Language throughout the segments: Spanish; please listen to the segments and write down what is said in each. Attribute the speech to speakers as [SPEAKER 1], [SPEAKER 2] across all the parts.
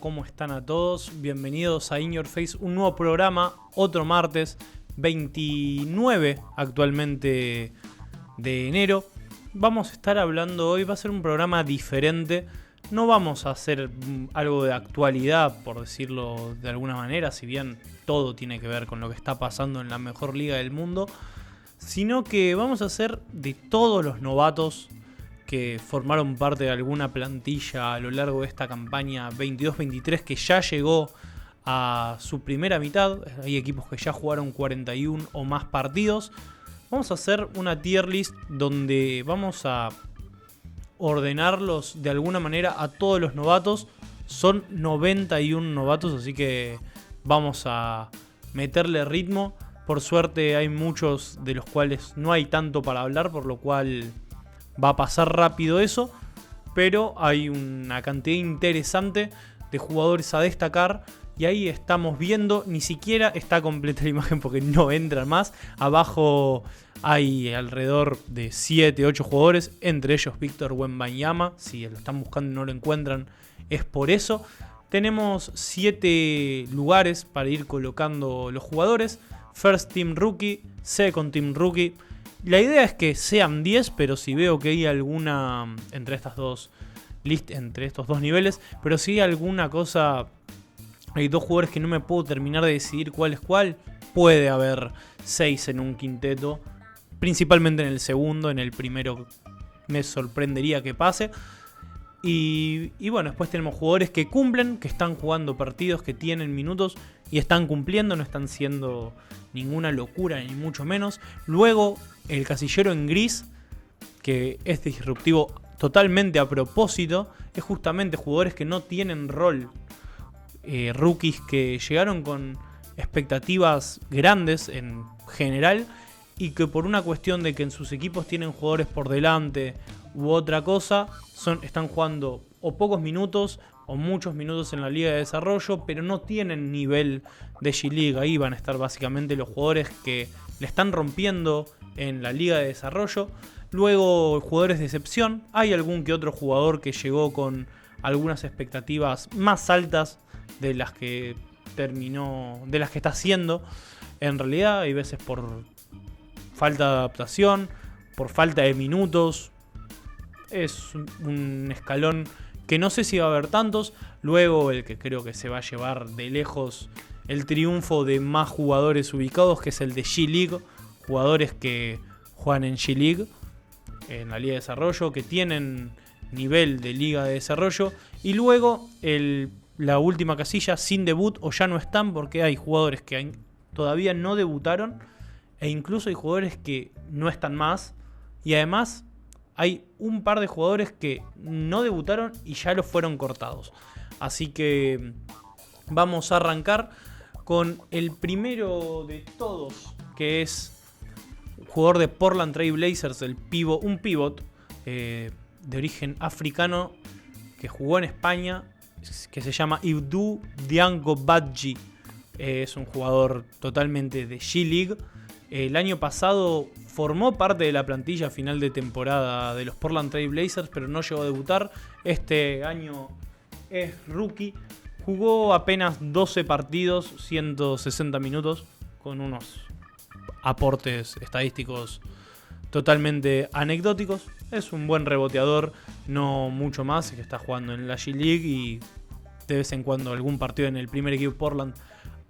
[SPEAKER 1] ¿cómo están a todos? Bienvenidos a In Your Face, un nuevo programa, otro martes, 29 actualmente de enero. Vamos a estar hablando hoy, va a ser un programa diferente. No vamos a hacer algo de actualidad, por decirlo de alguna manera, si bien todo tiene que ver con lo que está pasando en la mejor liga del mundo, sino que vamos a hacer de todos los novatos que formaron parte de alguna plantilla a lo largo de esta campaña 22-23 que ya llegó a su primera mitad. Hay equipos que ya jugaron 41 o más partidos. Vamos a hacer una tier list donde vamos a ordenarlos de alguna manera a todos los novatos. Son 91 novatos, así que vamos a meterle ritmo. Por suerte hay muchos de los cuales no hay tanto para hablar, por lo cual va a pasar rápido eso, pero hay una cantidad interesante de jugadores a destacar y ahí estamos viendo, ni siquiera está completa la imagen porque no entran más. Abajo hay alrededor de 7-8 jugadores, entre ellos Víctor Wembanyama. Si lo están buscando y no lo encuentran, es por eso. Tenemos 7 lugares para ir colocando los jugadores: First Team Rookie, Second Team Rookie. La idea es que sean 10, pero si veo que hay alguna entre estas dos entre estos dos niveles, pero si hay alguna cosa, hay 2 jugadores que no me puedo terminar de decidir cuál es cuál, puede haber 6 en un quinteto, principalmente en el segundo. En el primero me sorprendería que pase. Y bueno, después tenemos jugadores que cumplen, que están jugando partidos, que tienen minutos y están cumpliendo, no están siendo ninguna locura ni mucho menos. Luego el casillero en gris, que es disruptivo totalmente a propósito, es justamente jugadores que no tienen rol, rookies que llegaron con expectativas grandes en general y que por una cuestión de que en sus equipos tienen jugadores por delante u otra cosa, están jugando o pocos minutos o muchos minutos en la liga de desarrollo, pero no tienen nivel de G-League. Ahí van a estar básicamente los jugadores que le están rompiendo en la liga de desarrollo. Luego, jugadores de excepción. Hay algún que otro jugador que llegó con algunas expectativas más altas de las que está haciendo. En realidad, hay veces por falta de adaptación, por falta de minutos. Es un escalón que no sé si va a haber tantos. Luego el que creo que se va a llevar de lejos el triunfo de más jugadores ubicados, que es el de G-League. Jugadores que juegan en G-League, en la liga de desarrollo, que tienen nivel de liga de desarrollo. Y luego la última casilla, sin debut o ya no están, porque hay jugadores que todavía no debutaron e incluso hay jugadores que no están más. Y además hay un par de jugadores que no debutaron y ya los fueron cortados. Así que vamos a arrancar con el primero de todos, que es jugador de Portland Trail Blazers, un pivot de origen africano que jugó en España, que se llama Ibdou Diango Badji. Es un jugador totalmente de G-League. El año pasado formó parte de la plantilla final de temporada de los Portland Trail Blazers, pero no llegó a debutar. Este año es rookie. Jugó apenas 12 partidos, 160 minutos, con unos aportes estadísticos totalmente anecdóticos. Es un buen reboteador, no mucho más, que está jugando en la G-League y de vez en cuando algún partido en el primer equipo Portland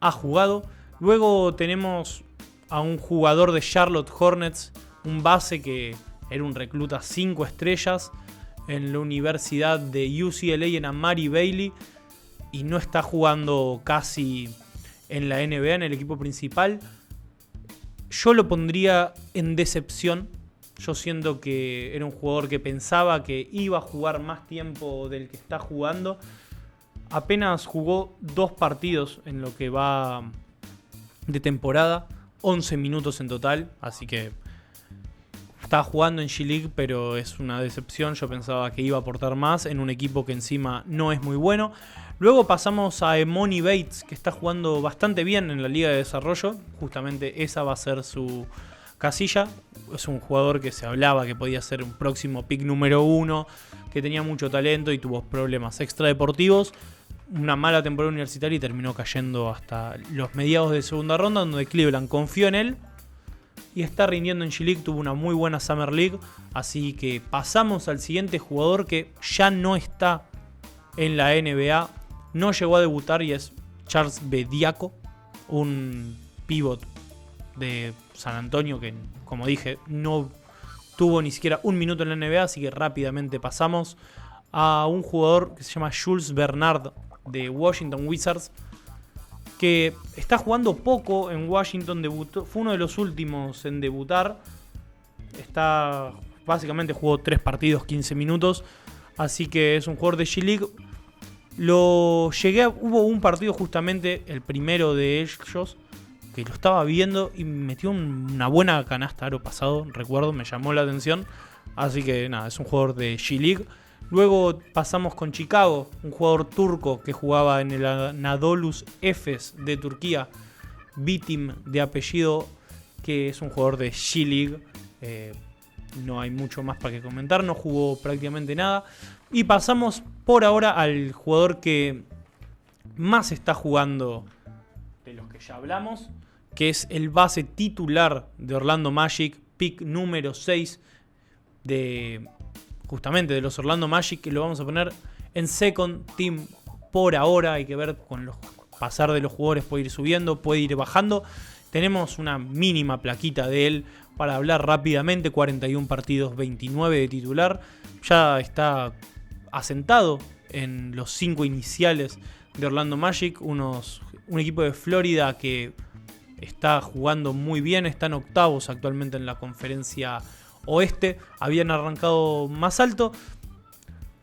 [SPEAKER 1] ha jugado. Luego tenemos a un jugador de Charlotte Hornets, un base que era un recluta 5 estrellas en la Universidad de UCLA en Amari Bailey y no está jugando casi en la NBA, en el equipo principal. Yo lo pondría en decepción. Yo siento que era un jugador que pensaba que iba a jugar más tiempo del que está jugando. Apenas jugó 2 partidos en lo que va de temporada, 11 minutos en total, así que estaba jugando en G-League, pero es una decepción. Yo pensaba que iba a aportar más en un equipo que encima no es muy bueno. Luego pasamos a Emoni Bates, que está jugando bastante bien en la liga de desarrollo. Justamente esa va a ser su casilla. Es un jugador que se hablaba que podía ser un próximo pick número 1, que tenía mucho talento y tuvo problemas extradeportivos. una mala temporada universitaria y terminó cayendo hasta los mediados de segunda ronda, donde Cleveland confió en él y está rindiendo en G-League. Tuvo una muy buena Summer League, así que pasamos al siguiente jugador que ya no está en la NBA, no llegó a debutar, y es Charles Bediako, un pivot de San Antonio que, como dije, no tuvo ni siquiera un minuto en la NBA, así que rápidamente pasamos a un jugador que se llama Jules Bernard de Washington Wizards, que está jugando poco en Washington. Fue uno de los últimos en debutar. Básicamente jugó 3 partidos, 15 minutos, así que es un jugador de G-League. Hubo un partido justamente, el primero de ellos, que lo estaba viendo y metió una buena canasta aro pasado, recuerdo, me llamó la atención. Así que nada, es un jugador de G-League. Luego pasamos con Chicago, un jugador turco que jugaba en el Anadolu Efes de Turquía, Bitim de apellido, que es un jugador de G-League. No hay mucho más para que comentar, no jugó prácticamente nada. Y pasamos por ahora al jugador que más está jugando de los que ya hablamos, que es el base titular de Orlando Magic, pick número 6 justamente de los Orlando Magic, que lo vamos a poner en second team por ahora. Hay que ver con los pasar de los jugadores, puede ir subiendo, puede ir bajando. Tenemos una mínima plaquita de él para hablar rápidamente: 41 partidos, 29 de titular. Ya está asentado en los 5 iniciales de Orlando Magic, un equipo de Florida que está jugando muy bien. Están octavos actualmente en la conferencia oeste, habían arrancado más alto.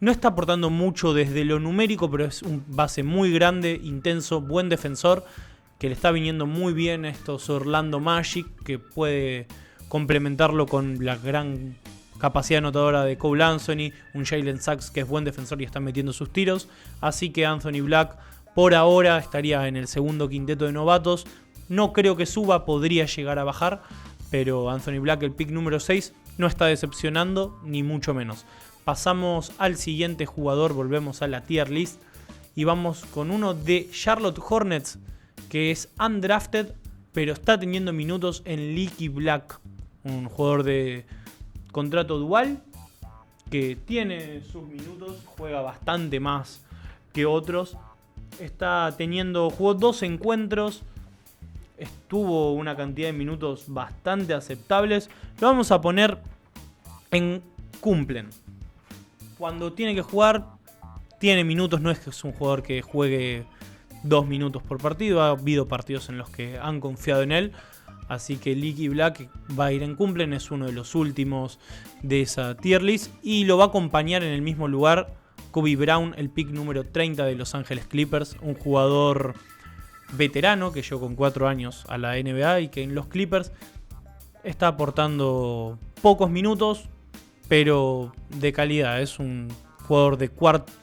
[SPEAKER 1] No está aportando mucho desde lo numérico, pero es un base muy grande, intenso, buen defensor, que le está viniendo muy bien a estos Orlando Magic, que puede complementarlo con la gran capacidad anotadora de Cole Anthony, un Jalen Sachs que es buen defensor y está metiendo sus tiros. Así que Anthony Black por ahora estaría en el segundo quinteto de novatos. No creo que suba, podría llegar a bajar, pero Anthony Black, el pick número 6, no está decepcionando, ni mucho menos. Pasamos al siguiente jugador, volvemos a la tier list y vamos con uno de Charlotte Hornets, que es undrafted, pero está teniendo minutos en Leaky Black, un jugador de contrato dual que tiene sus minutos, juega bastante más que otros. Jugó 2 encuentros, tuvo una cantidad de minutos bastante aceptables. Lo vamos a poner en cumplen. Cuando tiene que jugar, tiene minutos. No es que es un jugador que juegue 2 minutos por partido. Ha habido partidos en los que han confiado en él. Así que Leaky Black va a ir en cumplen. Es uno de los últimos de esa tier list. Y lo va a acompañar en el mismo lugar Kobe Brown, el pick número 30 de Los Ángeles Clippers. Un jugador veterano que llegó con 4 años a la NBA y que en los Clippers está aportando pocos minutos, pero de calidad. Es un jugador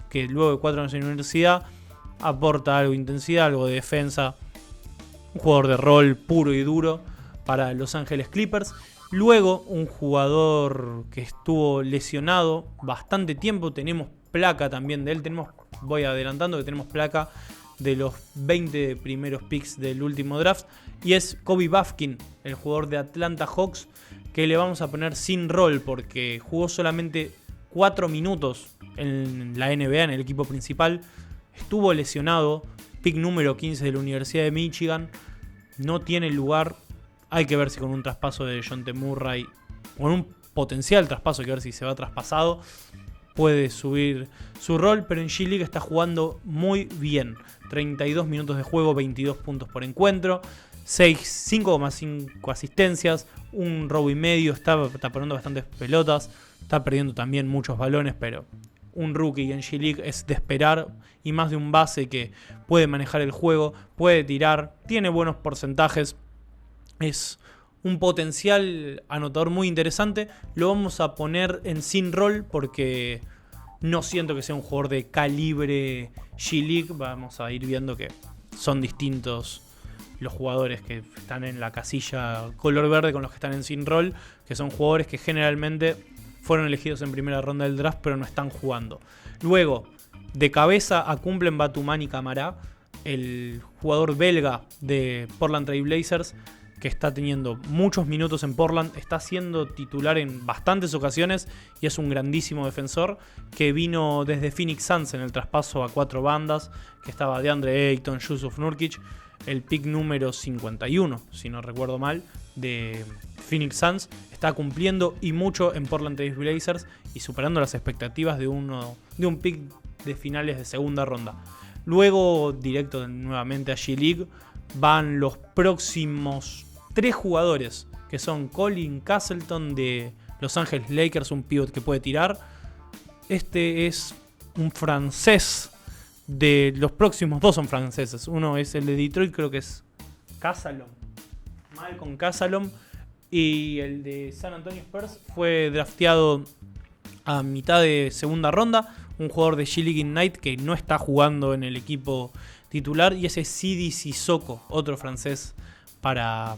[SPEAKER 1] que luego de 4 años en la universidad aporta algo de intensidad, algo de defensa. Un jugador de rol puro y duro para Los Ángeles Clippers. Luego un jugador que estuvo lesionado bastante tiempo. Tenemos placa también de él. Voy adelantando que tenemos placa de los 20 primeros picks del último draft, y es Kobe Bufkin, el jugador de Atlanta Hawks, que le vamos a poner sin rol porque jugó solamente 4 minutos en la NBA, en el equipo principal. Estuvo lesionado, pick número 15 de la Universidad de Michigan. No tiene lugar. Hay que ver si con un traspaso de DeJounte Murray, con un potencial traspaso, hay que ver si se va traspasado, puede subir su rol, pero en G-League está jugando muy bien. 32 minutos de juego, 22 puntos por encuentro, 5,5 asistencias, un robo y medio, está poniendo bastantes pelotas, está perdiendo también muchos balones, pero un rookie en G-League es de esperar, y más de un base que puede manejar el juego, puede tirar, tiene buenos porcentajes, es un potencial anotador muy interesante. Lo vamos a poner en sin rol porque no siento que sea un jugador de calibre G-League. Vamos a ir viendo que son distintos los jugadores que están en la casilla color verde con los que están en sin rol, que son jugadores que generalmente fueron elegidos en primera ronda del draft pero no están jugando. Luego, de cabeza a cumplen Batumani Camara, el jugador belga de Portland Trail Blazers, que está teniendo muchos minutos en Portland, está siendo titular en bastantes ocasiones y es un grandísimo defensor que vino desde Phoenix Suns en el traspaso a 4 bandas, que estaba DeAndre Ayton, Jusuf Nurkic, el pick número 51, si no recuerdo mal, de Phoenix Suns. Está cumpliendo y mucho en Portland Trail Blazers y superando las expectativas de un pick de finales de segunda ronda. Luego, directo nuevamente a G-League, van los próximos 3 jugadores, que son Colin Castleton de Los Ángeles Lakers, un pivot que puede tirar. Este es un francés. De los próximos 2 son franceses. Uno es el de Detroit, creo que es Casalom, Malcolm Casalom. Y el de San Antonio Spurs fue drafteado a mitad de segunda ronda. Un jugador de G-League Ignite que no está jugando en el equipo titular. Y ese es Sidi Sissoko, otro francés para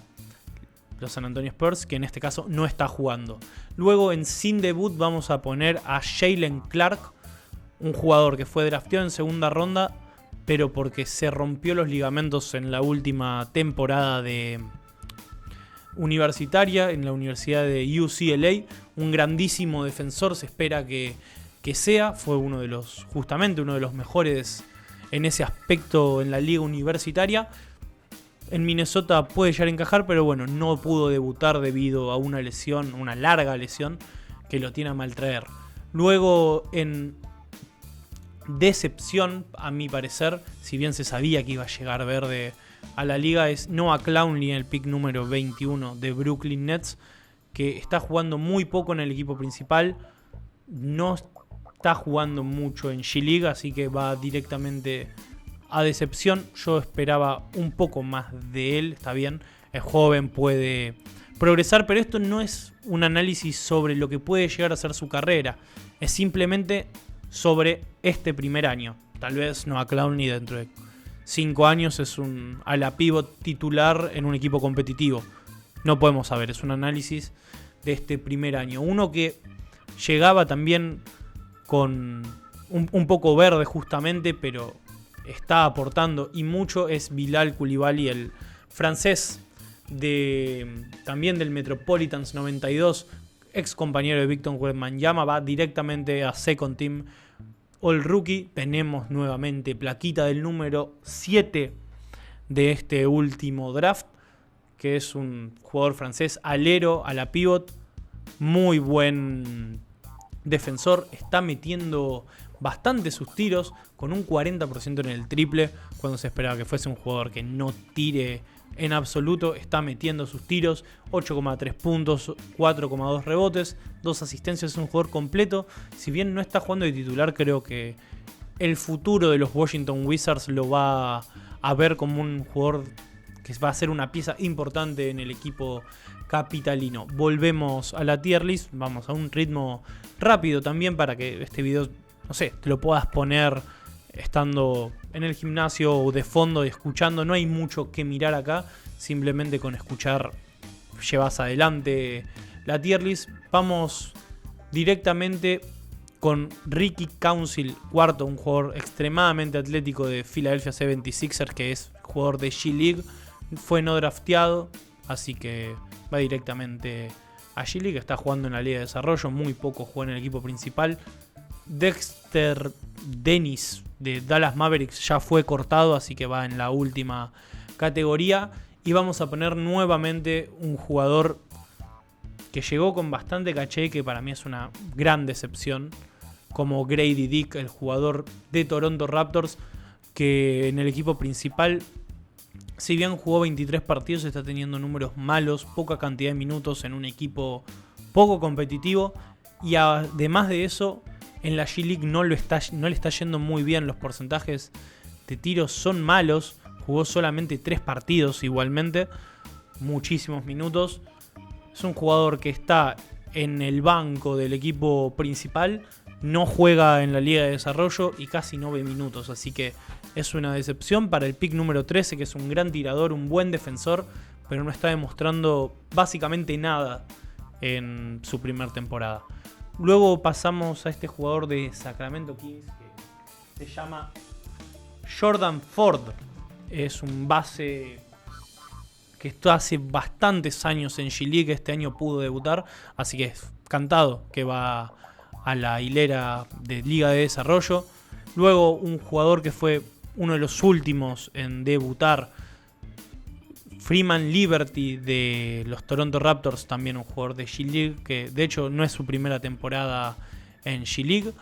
[SPEAKER 1] los San Antonio Spurs, que en este caso no está jugando. Luego en sin debut vamos a poner a Jalen Clark, un jugador que fue drafteado en segunda ronda, pero porque se rompió los ligamentos en la última temporada de universitaria en la Universidad de UCLA. Un grandísimo defensor, se espera que sea. Fue justamente uno de los mejores en ese aspecto en la liga universitaria. En Minnesota puede llegar a encajar, pero bueno, no pudo debutar debido a una lesión, una larga lesión, que lo tiene a maltraer. Luego, en decepción, a mi parecer, si bien se sabía que iba a llegar verde a la liga, es Noah Clowney, el pick número 21 de Brooklyn Nets, que está jugando muy poco en el equipo principal, no está jugando mucho en G-League, así que va directamente a decepción. Yo esperaba un poco más de él, está bien, es joven, puede progresar, pero esto no es un análisis sobre lo que puede llegar a ser su carrera, es simplemente sobre este primer año. Tal vez Noah Clowney dentro de 5 años es un ala pivot titular en un equipo competitivo. No podemos saber, es un análisis de este primer año. Uno que llegaba también con un poco verde justamente, pero está aportando y mucho, es Bilal Coulibaly, el francés también del Metropolitans 92, ex compañero de Victor Wembanyama, va directamente a Second Team All Rookie. Tenemos nuevamente plaquita del número 7 de este último draft, que es un jugador francés, alero a la pivot, muy buen defensor, está metiendo bastante sus tiros, con un 40% en el triple, cuando se esperaba que fuese un jugador que no tire en absoluto. Está metiendo sus tiros, 8,3 puntos, 4,2 rebotes, 2 asistencias, es un jugador completo. Si bien no está jugando de titular, creo que el futuro de los Washington Wizards lo va a ver como un jugador que va a ser una pieza importante en el equipo capitalino. Volvemos a la tier list, vamos a un ritmo rápido también para que este video, no sé, te lo puedas poner estando en el gimnasio o de fondo y escuchando. No hay mucho que mirar acá, simplemente con escuchar llevas adelante la tier list. Vamos directamente con Ricky Council, cuarto, un jugador extremadamente atlético de Philadelphia 76ers, que es jugador de G-League, fue no drafteado, así que va directamente a G-League. Está jugando en la Liga de Desarrollo, muy poco juega en el equipo principal. Dexter Dennis de Dallas Mavericks ya fue cortado, así que va en la última categoría. Y vamos a poner nuevamente un jugador que llegó con bastante caché, que para mí es una gran decepción, como Grady Dick, el jugador de Toronto Raptors, que en el equipo principal, si bien jugó 23 partidos, está teniendo números malos, poca cantidad de minutos en un equipo poco competitivo. Y además de eso, en la G-League no le está yendo muy bien. Los porcentajes de tiros son malos. Jugó solamente 3 partidos igualmente. Muchísimos minutos. Es un jugador que está en el banco del equipo principal. No juega en la Liga de Desarrollo y casi no ve minutos. Así que es una decepción para el pick número 13, que es un gran tirador, un buen defensor, pero no está demostrando básicamente nada en su primera temporada. Luego pasamos a este jugador de Sacramento Kings, que se llama Jordan Ford. Es un base que está hace bastantes años en G-League. Este año pudo debutar, así que es cantado que va a la hilera de Liga de Desarrollo. Luego un jugador que fue uno de los últimos en debutar, Freeman Liberty de los Toronto Raptors, también un jugador de G-League, que de hecho no es su primera temporada en G-League.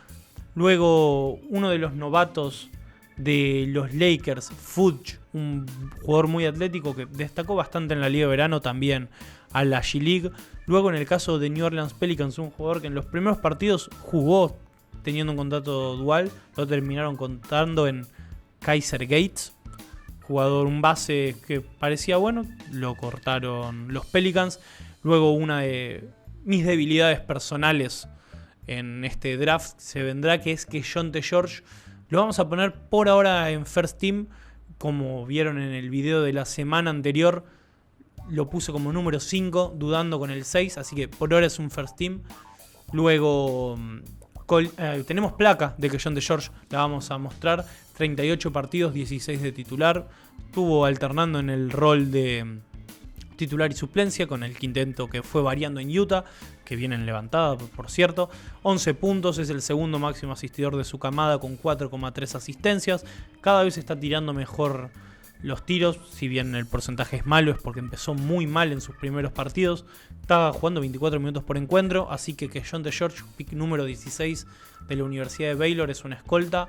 [SPEAKER 1] Luego uno de los novatos de los Lakers, Fudge, un jugador muy atlético que destacó bastante en la Liga de Verano, también a la G-League. Luego en el caso de New Orleans Pelicans, un jugador que en los primeros partidos jugó teniendo un contrato dual, lo terminaron contando en Kaiser Gates. Jugador, un base que parecía bueno, lo cortaron los Pelicans. Luego una de mis debilidades personales en este draft se vendrá, que es que Keyonte George lo vamos a poner por ahora en First Team. Como vieron en el video de la semana anterior, lo puse como número 5, dudando con el 6, así que por ahora es un First Team. Luego tenemos placa de Keyonte George, la vamos a mostrar. 38 partidos, 16 de titular. Estuvo alternando en el rol de titular y suplencia con el quinteto que fue variando en Utah, que vienen levantada, por cierto. 11 puntos, es el segundo máximo asistidor de su camada con 4,3 asistencias. Cada vez está tirando mejor los tiros, si bien el porcentaje es malo, es porque empezó muy mal en sus primeros partidos. Estaba jugando 24 minutos por encuentro, así que Keyonte George, pick número 16 de la Universidad de Baylor, es una escolta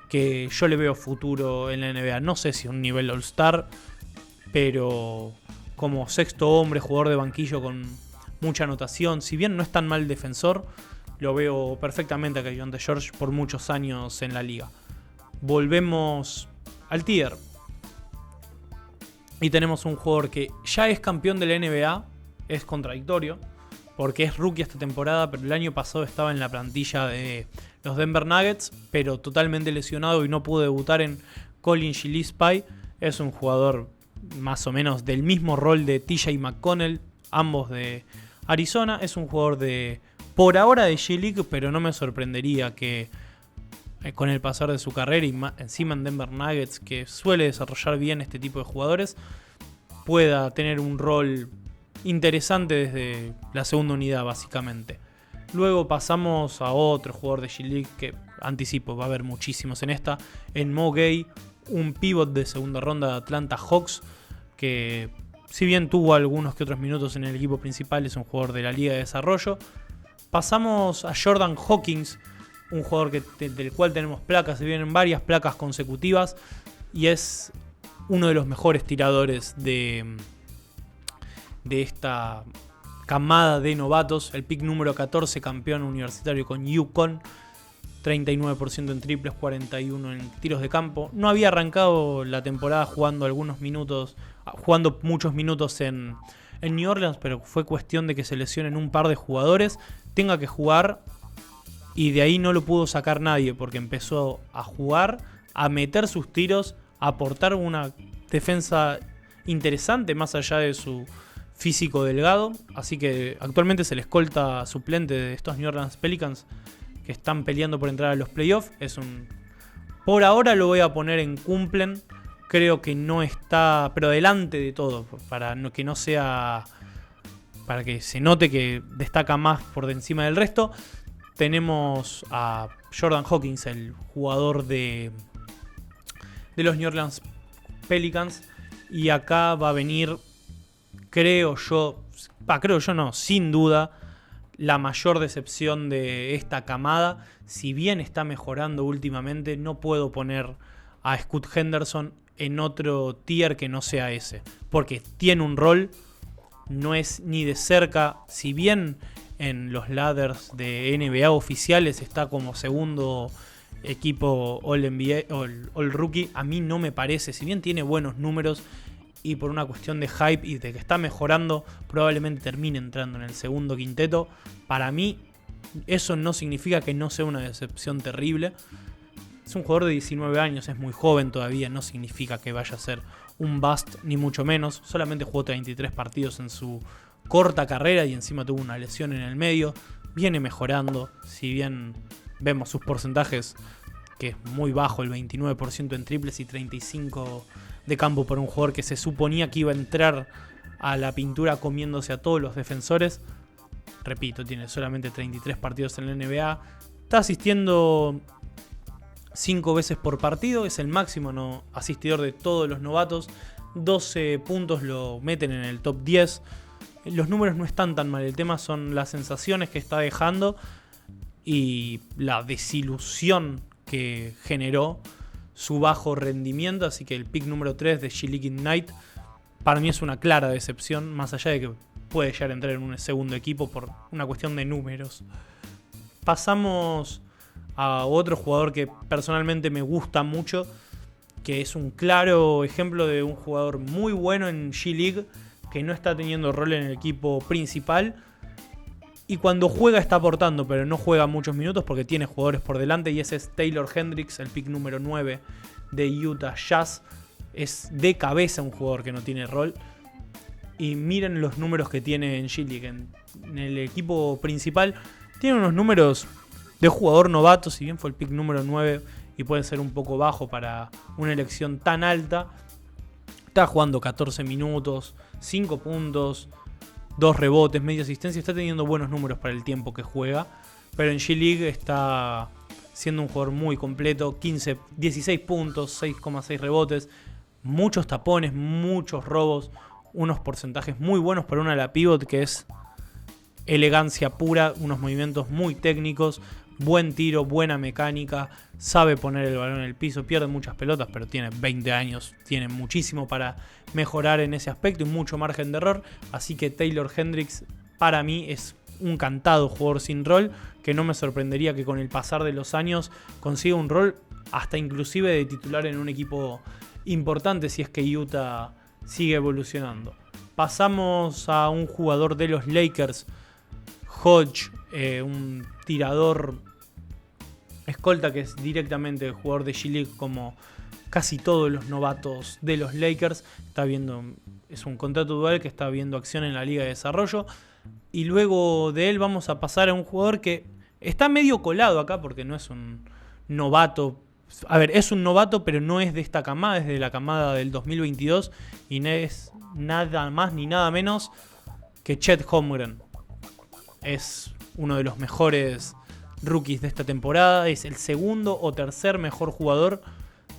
[SPEAKER 1] que yo le veo futuro en la NBA. No sé si a un nivel All-Star, pero como sexto hombre, jugador de banquillo con mucha anotación, si bien no es tan mal defensor, lo veo perfectamente a Keyonte George por muchos años en la liga. Volvemos al tier. Y tenemos un jugador que ya es campeón de la NBA. Es contradictorio, porque es rookie esta temporada, pero el año pasado estaba en la plantilla de los Denver Nuggets, pero totalmente lesionado y no pudo debutar en Colin Gillespie. Es un jugador más o menos del mismo rol de TJ McConnell, ambos de Arizona. Es un jugador de, por ahora, de G-League, pero no me sorprendería que con el pasar de su carrera y encima en Denver Nuggets, que suele desarrollar bien este tipo de jugadores, pueda tener un rol interesante desde la segunda unidad, básicamente. Luego pasamos a otro jugador de G-League que anticipo, va a haber muchísimos en esta, en Mo Gay, un pivot de segunda ronda de Atlanta Hawks, que si bien tuvo algunos que otros minutos en el equipo principal, es un jugador de la Liga de Desarrollo. Pasamos a Jordan Hawkins, un jugador del cual tenemos placas, se vienen varias placas consecutivas, y es uno de los mejores tiradores de esta camada de novatos. El pick número 14, campeón universitario con UConn, 39% en triples, 41% en tiros de campo. No había arrancado la temporada jugando muchos minutos en New Orleans, pero fue cuestión de que se lesionen un par de jugadores, tenga que jugar, y de ahí no lo pudo sacar nadie, porque empezó a jugar, a meter sus tiros, a aportar una defensa interesante más allá de su físico delgado. Así que actualmente es el escolta suplente de estos New Orleans Pelicans que están peleando por entrar a los playoffs. Por ahora lo voy a poner en cumplen. Creo que no está, pero delante de todo, para que se note que destaca más por encima del resto. Tenemos a Jordan Hawkins, el jugador de los New Orleans Pelicans, y acá va a venir, sin duda, la mayor decepción de esta camada. Si bien está mejorando últimamente, no puedo poner a Scoot Henderson en otro tier que no sea ese, porque tiene un rol, no es ni de cerca, si bien en los ladders de NBA oficiales está como segundo equipo All-NBA, All Rookie, a mí no me parece, si bien tiene buenos números, y por una cuestión de hype y de que está mejorando, probablemente termine entrando en el segundo quinteto. Para mí, eso no significa que no sea una decepción terrible. Es un jugador de 19 años, es muy joven todavía, no significa que vaya a ser un bust, ni mucho menos. Solamente jugó 33 partidos en su corta carrera y encima tuvo una lesión en el medio. Viene mejorando, si bien vemos sus porcentajes que es muy bajo, el 29% en triples y 35% de campo por un jugador que se suponía que iba a entrar a la pintura comiéndose a todos los defensores. Repito, tiene solamente 33 partidos en la NBA. Está asistiendo 5 veces por partido, es el máximo asistidor de todos los novatos. 12 puntos lo meten en el top 10. Los números no están tan mal, el tema son las sensaciones que está dejando y la desilusión que generó su bajo rendimiento. Así que el pick número 3 de G-League Ignite para mí es una clara decepción, más allá de que puede llegar a entrar en un segundo equipo por una cuestión de números. Pasamos a otro jugador que personalmente me gusta mucho, que es un claro ejemplo de un jugador muy bueno en G-League, que no está teniendo rol en el equipo principal. Y cuando juega está aportando, pero no juega muchos minutos porque tiene jugadores por delante. Y ese es Taylor Hendricks, el pick número 9 de Utah Jazz. Es de cabeza un jugador que no tiene rol. Y miren los números que tiene en G-League. En el equipo principal tiene unos números de jugador novato. Si bien fue el pick número 9 y puede ser un poco bajo para una elección tan alta, está jugando 14 minutos, 5 puntos, 2 rebotes, media asistencia. Está teniendo buenos números para el tiempo que juega. Pero en G-League está siendo un jugador muy completo. 16 puntos, 6,6 rebotes, muchos tapones, muchos robos. Unos porcentajes muy buenos para una ala pivot que es elegancia pura. Unos movimientos muy técnicos. Buen tiro, buena mecánica. Sabe poner el balón en el piso. Pierde muchas pelotas, pero tiene 20 años. Tiene muchísimo para mejorar en ese aspecto y mucho margen de error. Así que Taylor Hendricks para mí es un cantado jugador sin rol, que no me sorprendería que con el pasar de los años consiga un rol hasta inclusive de titular en un equipo importante si es que Utah sigue evolucionando. Pasamos a un jugador de los Lakers, Hodge, un tirador escolta que es directamente jugador de G-League como casi todos los novatos de los Lakers. Es un contrato dual que está viendo acción en la Liga de Desarrollo. Y luego de él vamos a pasar a un jugador que está medio colado acá porque no es un novato. A ver, es un novato, pero no es de esta camada, es de la camada del 2022 y no es nada más ni nada menos que Chet Holmgren. Es uno de los mejores rookies de esta temporada, es el segundo o tercer mejor jugador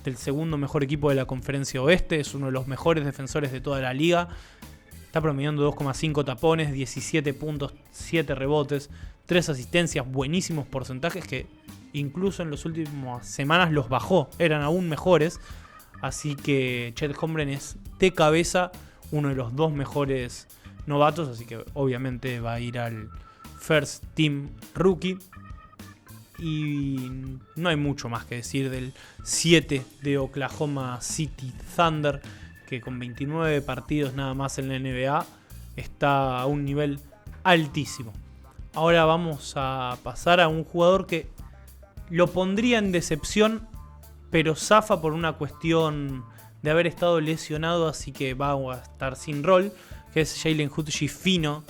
[SPEAKER 1] del segundo mejor equipo de la Conferencia Oeste, es uno de los mejores defensores de toda la liga. Está promediando 2,5 tapones, 17 puntos, 7 rebotes, 3 asistencias, buenísimos porcentajes que incluso en las últimas semanas los bajó, eran aún mejores. Así que Chet Holmgren es de cabeza uno de los 2 mejores novatos, así que obviamente va a ir al First Team Rookie. Y no hay mucho más que decir del 7 de Oklahoma City Thunder, que con 29 partidos nada más en la NBA está a un nivel altísimo. Ahora vamos a pasar a un jugador que lo pondría en decepción, pero zafa por una cuestión de haber estado lesionado, así que va a estar sin rol, que es Jalen Hood-Schifino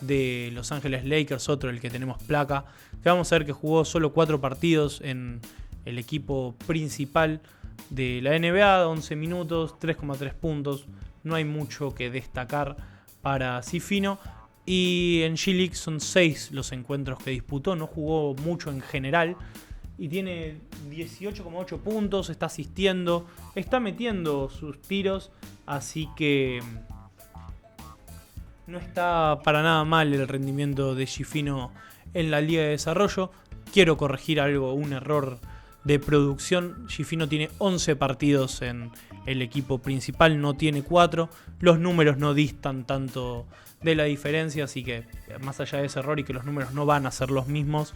[SPEAKER 1] de Los Ángeles Lakers, otro el que tenemos placa, que vamos a ver que jugó solo 4 partidos en el equipo principal de la NBA, 11 minutos, 3,3 puntos, no hay mucho que destacar para Schifino. Y en G-League son 6 los encuentros que disputó, no jugó mucho en general. Y tiene 18,8 puntos, está asistiendo, está metiendo sus tiros, así que no está para nada mal el rendimiento de Schifino en la Liga de Desarrollo. Quiero corregir algo, un error de producción. Schifino tiene 11 partidos en el equipo principal, no tiene 4. Los números no distan tanto de la diferencia, así que más allá de ese error y que los números no van a ser los mismos,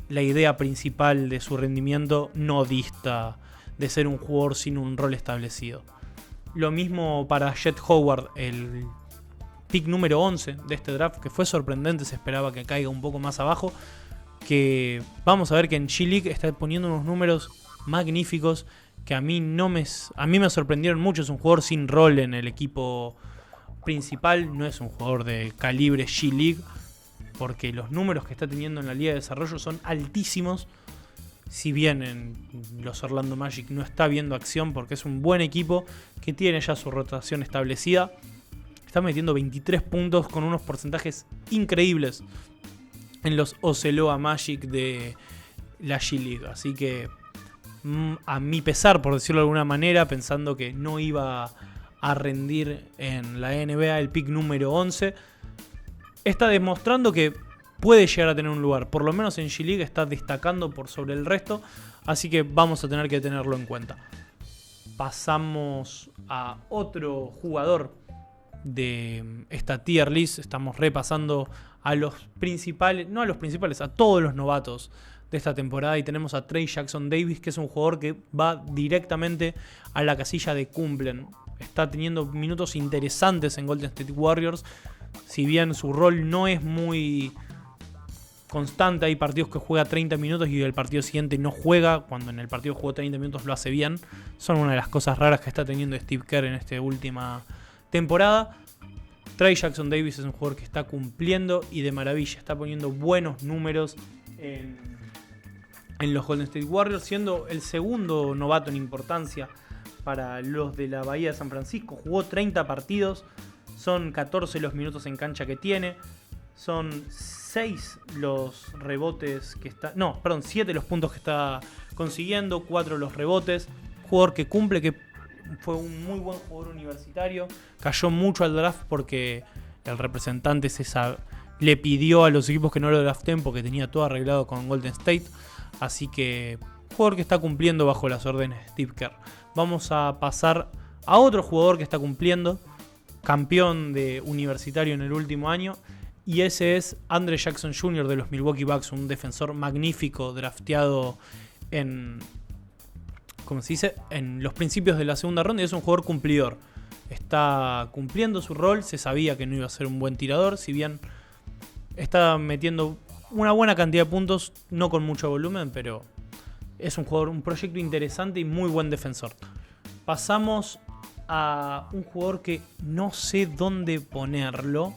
[SPEAKER 1] la idea principal de su rendimiento no dista de ser un jugador sin un rol establecido. Lo mismo para Jet Howard, el pick número 11 de este draft, que fue sorprendente, se esperaba que caiga un poco más abajo, que vamos a ver que en G-League está poniendo unos números magníficos que a mí me sorprendieron mucho. Es un jugador sin rol en el equipo principal, no es un jugador de calibre G-League, porque los números que está teniendo en la Liga de Desarrollo son altísimos. si bien en los Orlando Magic no está viendo acción porque es un buen equipo que tiene ya su rotación establecida, está metiendo 23 puntos con unos porcentajes increíbles en los Oceloa Magic de la G-League. Así que a mi pesar, por decirlo de alguna manera, pensando que no iba a rendir en la NBA el pick número 11, está demostrando que puede llegar a tener un lugar. Por lo menos en G-League está destacando por sobre el resto, así que vamos a tener que tenerlo en cuenta. Pasamos a otro jugador de esta tier list. Estamos repasando a los principales, no a los principales, a todos los novatos de esta temporada, y tenemos a Trey Jackson Davis, que es un jugador que va directamente a la casilla de cumplen. Está teniendo minutos interesantes en Golden State Warriors, si bien su rol no es muy constante. Hay partidos que juega 30 minutos y el partido siguiente no juega. Cuando en el partido jugó 30 minutos lo hace bien. Son una de las cosas raras que está teniendo Steve Kerr en esta última temporada. Trey Jackson Davis es un jugador que está cumpliendo y de maravilla. Está poniendo buenos números en los Golden State Warriors, siendo el segundo novato en importancia para los de la Bahía de San Francisco. Jugó 30 partidos, son 14 los minutos en cancha que tiene, son 6 los rebotes que está... No, perdón, 7 los puntos que está consiguiendo, 4 los rebotes. Jugador que cumple, que fue un muy buen jugador universitario. Cayó mucho al draft porque el representante le pidió a los equipos que no lo draften porque tenía todo arreglado con Golden State. Así que jugador que está cumpliendo bajo las órdenes de Steve Kerr. Vamos a pasar a otro jugador que está cumpliendo, campeón de universitario en el último año, y ese es Andre Jackson Jr. de los Milwaukee Bucks, un defensor magnífico drafteado en, ¿cómo se dice?, en los principios de la segunda ronda, y es un jugador cumplidor. Está cumpliendo su rol, se sabía que no iba a ser un buen tirador, si bien está metiendo una buena cantidad de puntos, no con mucho volumen, pero es un jugador, un proyecto interesante y muy buen defensor. Pasamos a un jugador que no sé dónde ponerlo.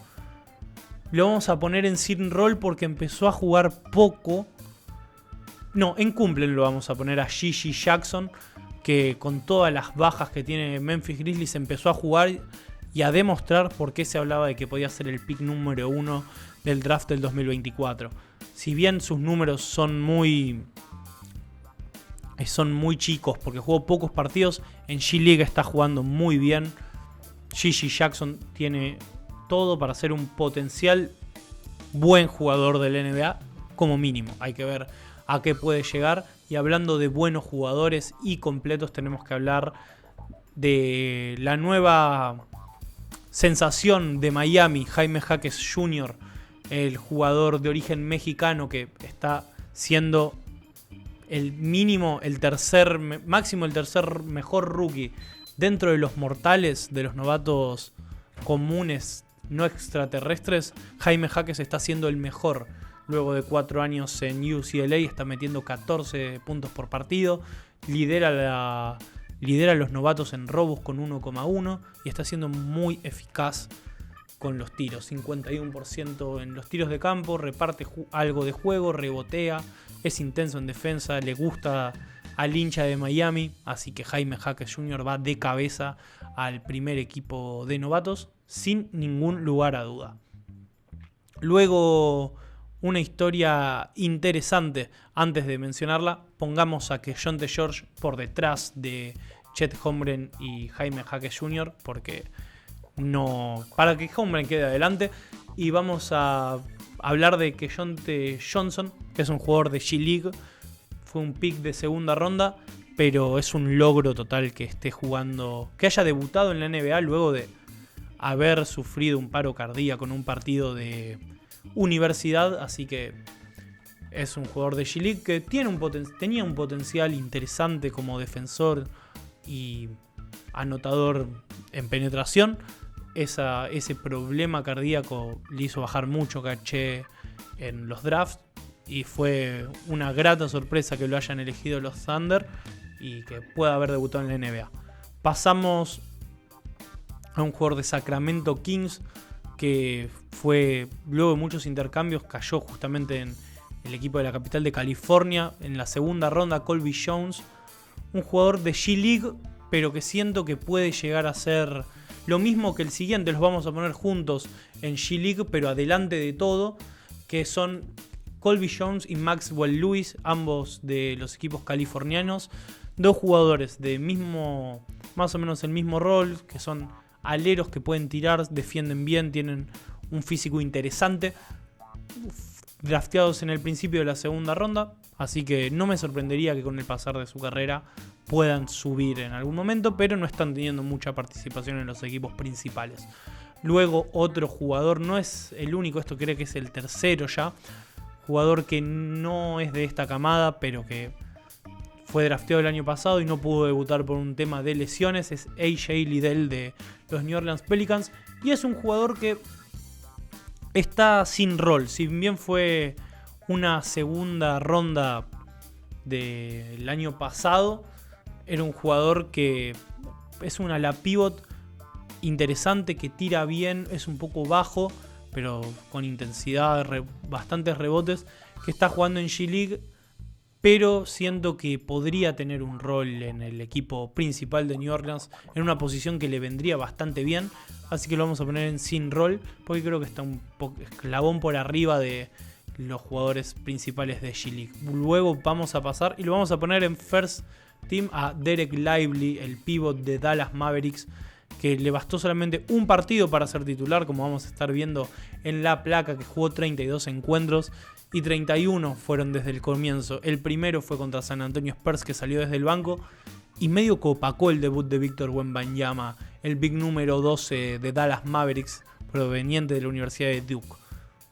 [SPEAKER 1] Lo vamos a poner en sin rol porque empezó a jugar poco. No, en cumplen lo vamos a poner a Gigi Jackson, que con todas las bajas que tiene Memphis Grizzlies empezó a jugar y a demostrar por qué se hablaba de que podía ser el pick número 1 del draft del 2024. Si bien sus números son muy chicos porque jugó pocos partidos, en G-League está jugando muy bien. Gigi Jackson tiene todo para ser un potencial buen jugador del NBA, como mínimo. Hay que ver a qué puede llegar. Y hablando de buenos jugadores y completos, tenemos que hablar de la nueva sensación de Miami, Jaime Jaques Jr., el jugador de origen mexicano que está siendo el tercer mejor rookie dentro de los mortales, de los novatos comunes no extraterrestres. Jaime Jaques está siendo el mejor. Luego de 4 años en UCLA está metiendo 14 puntos por partido. Lidera a los novatos en robos con 1,1 y está siendo muy eficaz con los tiros. 51% en los tiros de campo, reparte algo de juego, rebotea, es intenso en defensa, le gusta al hincha de Miami. Así que Jaime Jaques Jr. va de cabeza al primer equipo de novatos sin ningún lugar a duda. Luego, una historia interesante, antes de mencionarla, pongamos a Keyonte George por detrás de Chet Holmgren y Jaime Jaques Jr. porque no, para que Holmgren quede adelante. Y vamos a hablar de Keyonte Johnson, que es un jugador de G-League. Fue un pick de segunda ronda, pero es un logro total que esté jugando, que haya debutado en la NBA luego de haber sufrido un paro cardíaco en un partido de universidad. Así que es un jugador de G-League que tenía un potencial interesante como defensor y anotador en penetración. Ese problema cardíaco le hizo bajar mucho caché en los drafts y fue una grata sorpresa que lo hayan elegido los Thunder y que pueda haber debutado en la NBA. Pasamos a un jugador de Sacramento Kings que fue, luego de muchos intercambios, cayó justamente el equipo de la capital de California. En la segunda ronda, Colby Jones, un jugador de G-League, pero que siento que puede llegar a ser lo mismo que el siguiente. Los vamos a poner juntos en G-League, pero adelante de todo, que son Colby Jones y Maxwell Lewis, ambos de los equipos californianos. Dos jugadores de más o menos el mismo rol, que son aleros que pueden tirar, defienden bien, tienen un físico interesante. Drafteados en el principio de la segunda ronda, así que no me sorprendería que con el pasar de su carrera puedan subir en algún momento, pero no están teniendo mucha participación en los equipos principales. Luego otro jugador, no es el único, esto creo que es el tercero ya, jugador que no es de esta camada, pero que fue drafteado el año pasado y no pudo debutar por un tema de lesiones, es AJ Liddell de los New Orleans Pelicans, y es un jugador que está sin rol. Si bien fue una segunda ronda del año pasado, era un jugador que es un ala pivot interesante, que tira bien, es un poco bajo, pero con intensidad, bastantes rebotes, que está jugando en G-League, pero siento que podría tener un rol en el equipo principal de New Orleans, en una posición que le vendría bastante bien. Así que lo vamos a poner en sin rol, porque creo que está un poco escalón por arriba de los jugadores principales de G-League. Luego vamos a pasar y lo vamos a poner en first team a Derek Lively, el pivot de Dallas Mavericks, que le bastó solamente un partido para ser titular, como vamos a estar viendo en la placa, que jugó 32 encuentros y 31 fueron desde el comienzo. El primero fue contra San Antonio Spurs, que salió desde el banco y medio que opacó el debut de Victor Wembanyama, el big número 12 de Dallas Mavericks, proveniente de la Universidad de Duke.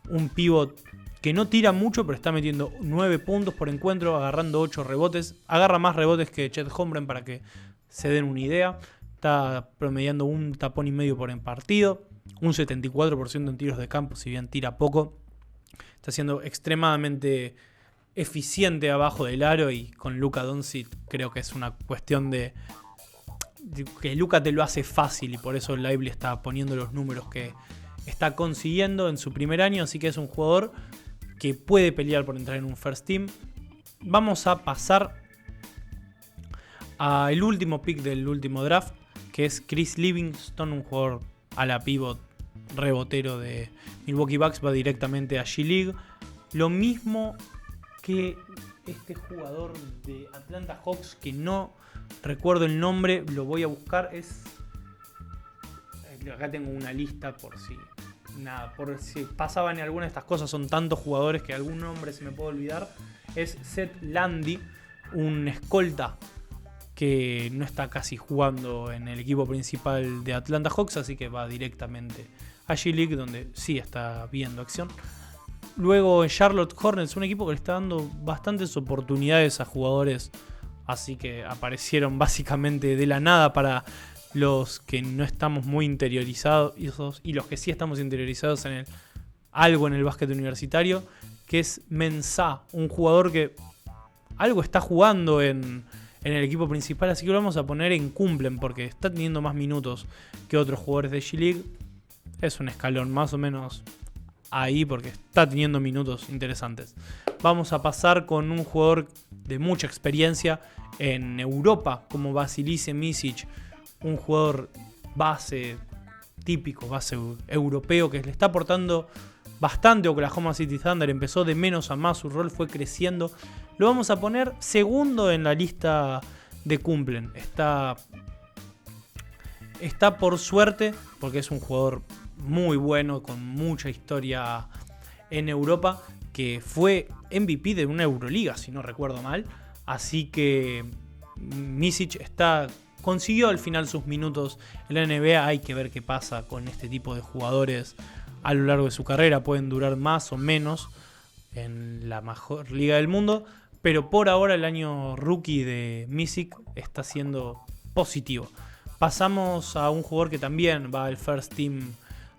[SPEAKER 1] Un pivot que no tira mucho, pero está metiendo 9 puntos por encuentro, agarrando 8 rebotes. Agarra más rebotes que Chet Holmgren, para que se den una idea. Está promediando un tapón y medio por en partido, un 74% en tiros de campo, si bien tira poco. Está siendo extremadamente eficiente abajo del aro, y con Luka Doncic creo que es una cuestión de que Luka te lo hace fácil, y por eso Lively está poniendo los números que está consiguiendo en su primer año. Así que es un jugador que puede pelear por entrar en un first team. Vamos a pasar al último pick del último draft, que es Chris Livingston, un jugador a la pivot rebotero de Milwaukee Bucks, va directamente a G-League. Lo mismo que este jugador de Atlanta Hawks, que no recuerdo el nombre, lo voy a buscar. Acá tengo una lista por si pasaban alguna de estas cosas. Son tantos jugadores que algún nombre se me puede olvidar. Es Seth Lundy, un escolta que no está casi jugando en el equipo principal de Atlanta Hawks, así que va directamente a G-League, donde sí está viendo acción. Luego en Charlotte Hornets, un equipo que le está dando bastantes oportunidades a jugadores, así que aparecieron básicamente de la nada para los que no estamos muy interiorizados y los que sí estamos interiorizados en algo en el básquet universitario, que es Mensah, un jugador que algo está jugando en el equipo principal, así que lo vamos a poner en cumplen, porque está teniendo más minutos que otros jugadores de G-League. Es un escalón más o menos ahí, porque está teniendo minutos interesantes. Vamos a pasar con un jugador de mucha experiencia en Europa, como Vasilije Micic, un jugador base típico, base europeo, que le está aportando bastante. Oklahoma City Thunder empezó de menos a más, su rol fue creciendo. Lo vamos a poner segundo en la lista de cumplen. Está por suerte, porque es un jugador muy bueno, con mucha historia en Europa, que fue MVP de una Euroliga, si no recuerdo mal. Así que Micic consiguió al final sus minutos en la NBA. Hay que ver qué pasa con este tipo de jugadores a lo largo de su carrera. Pueden durar más o menos en la mejor liga del mundo, pero por ahora el año rookie de Micic está siendo positivo. Pasamos a un jugador que también va al first team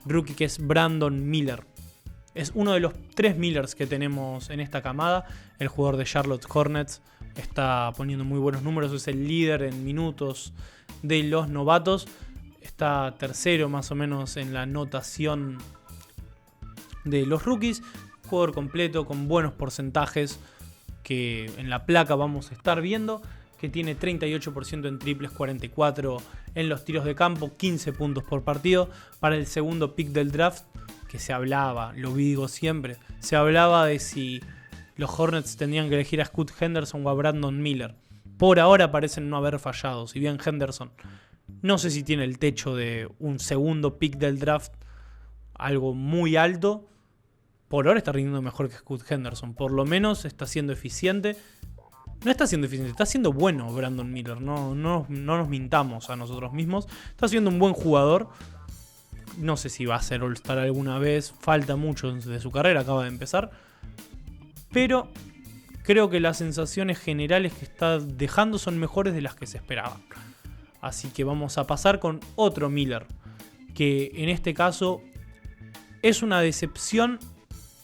[SPEAKER 1] rookie, que es Brandon Miller. Es uno de los 3 Millers que tenemos en esta camada. El jugador de Charlotte Hornets está poniendo muy buenos números, es el líder en minutos de los novatos. Está tercero más o menos en la anotación de los rookies. jugador completo, con buenos porcentajes, que en la placa vamos a estar viendo, que tiene 38% en triples, 44% en los tiros de campo, 15 puntos por partido. Para el segundo pick del draft, que se hablaba, lo digo siempre, se hablaba de si los Hornets tendrían que elegir a Scoot Henderson o a Brandon Miller. Por ahora parecen no haber fallado, si bien Henderson no sé si tiene el techo de un segundo pick del draft, algo muy alto. Por ahora está rindiendo mejor que Scoot Henderson. Por lo menos está siendo eficiente. No está siendo eficiente, está siendo bueno Brandon Miller. No nos mintamos a nosotros mismos. Está siendo un buen jugador. No sé si va a ser All-Star alguna vez. Falta mucho de su carrera, acaba de empezar. Pero creo que las sensaciones generales que está dejando son mejores de las que se esperaban. Así que vamos a pasar con otro Miller, que en este caso es una decepción.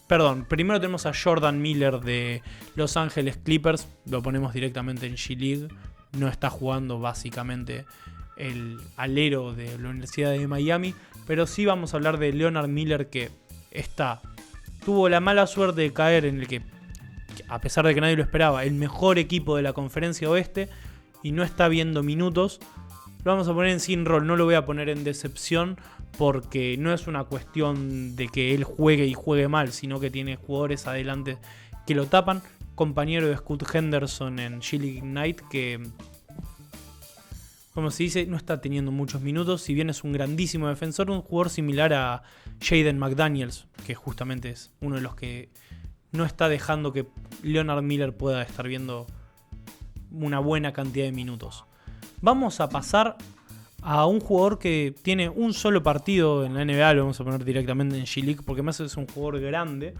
[SPEAKER 1] Perdón, primero tenemos a Jordan Miller de Los Ángeles Clippers. Lo ponemos directamente en G-League. No está jugando básicamente el alero de la Universidad de Miami. Pero sí vamos a hablar de Leonard Miller, que tuvo la mala suerte de caer en el que, a pesar de que nadie lo esperaba, el mejor equipo de la Conferencia Oeste, y no está viendo minutos. Lo vamos a poner en sin rol, no lo voy a poner en decepción, porque no es una cuestión de que él juegue y juegue mal, sino que tiene jugadores adelante que lo tapan. Compañero de Scoot Henderson en G-League Ignite, que, como se dice, no está teniendo muchos minutos. Si bien es un grandísimo defensor, un jugador similar a Jaden McDaniels, que justamente es uno de los que no está dejando que Leonard Miller pueda estar viendo una buena cantidad de minutos. Vamos a pasar a un jugador que tiene un solo partido en la NBA, lo vamos a poner directamente en G-League porque más es un jugador grande,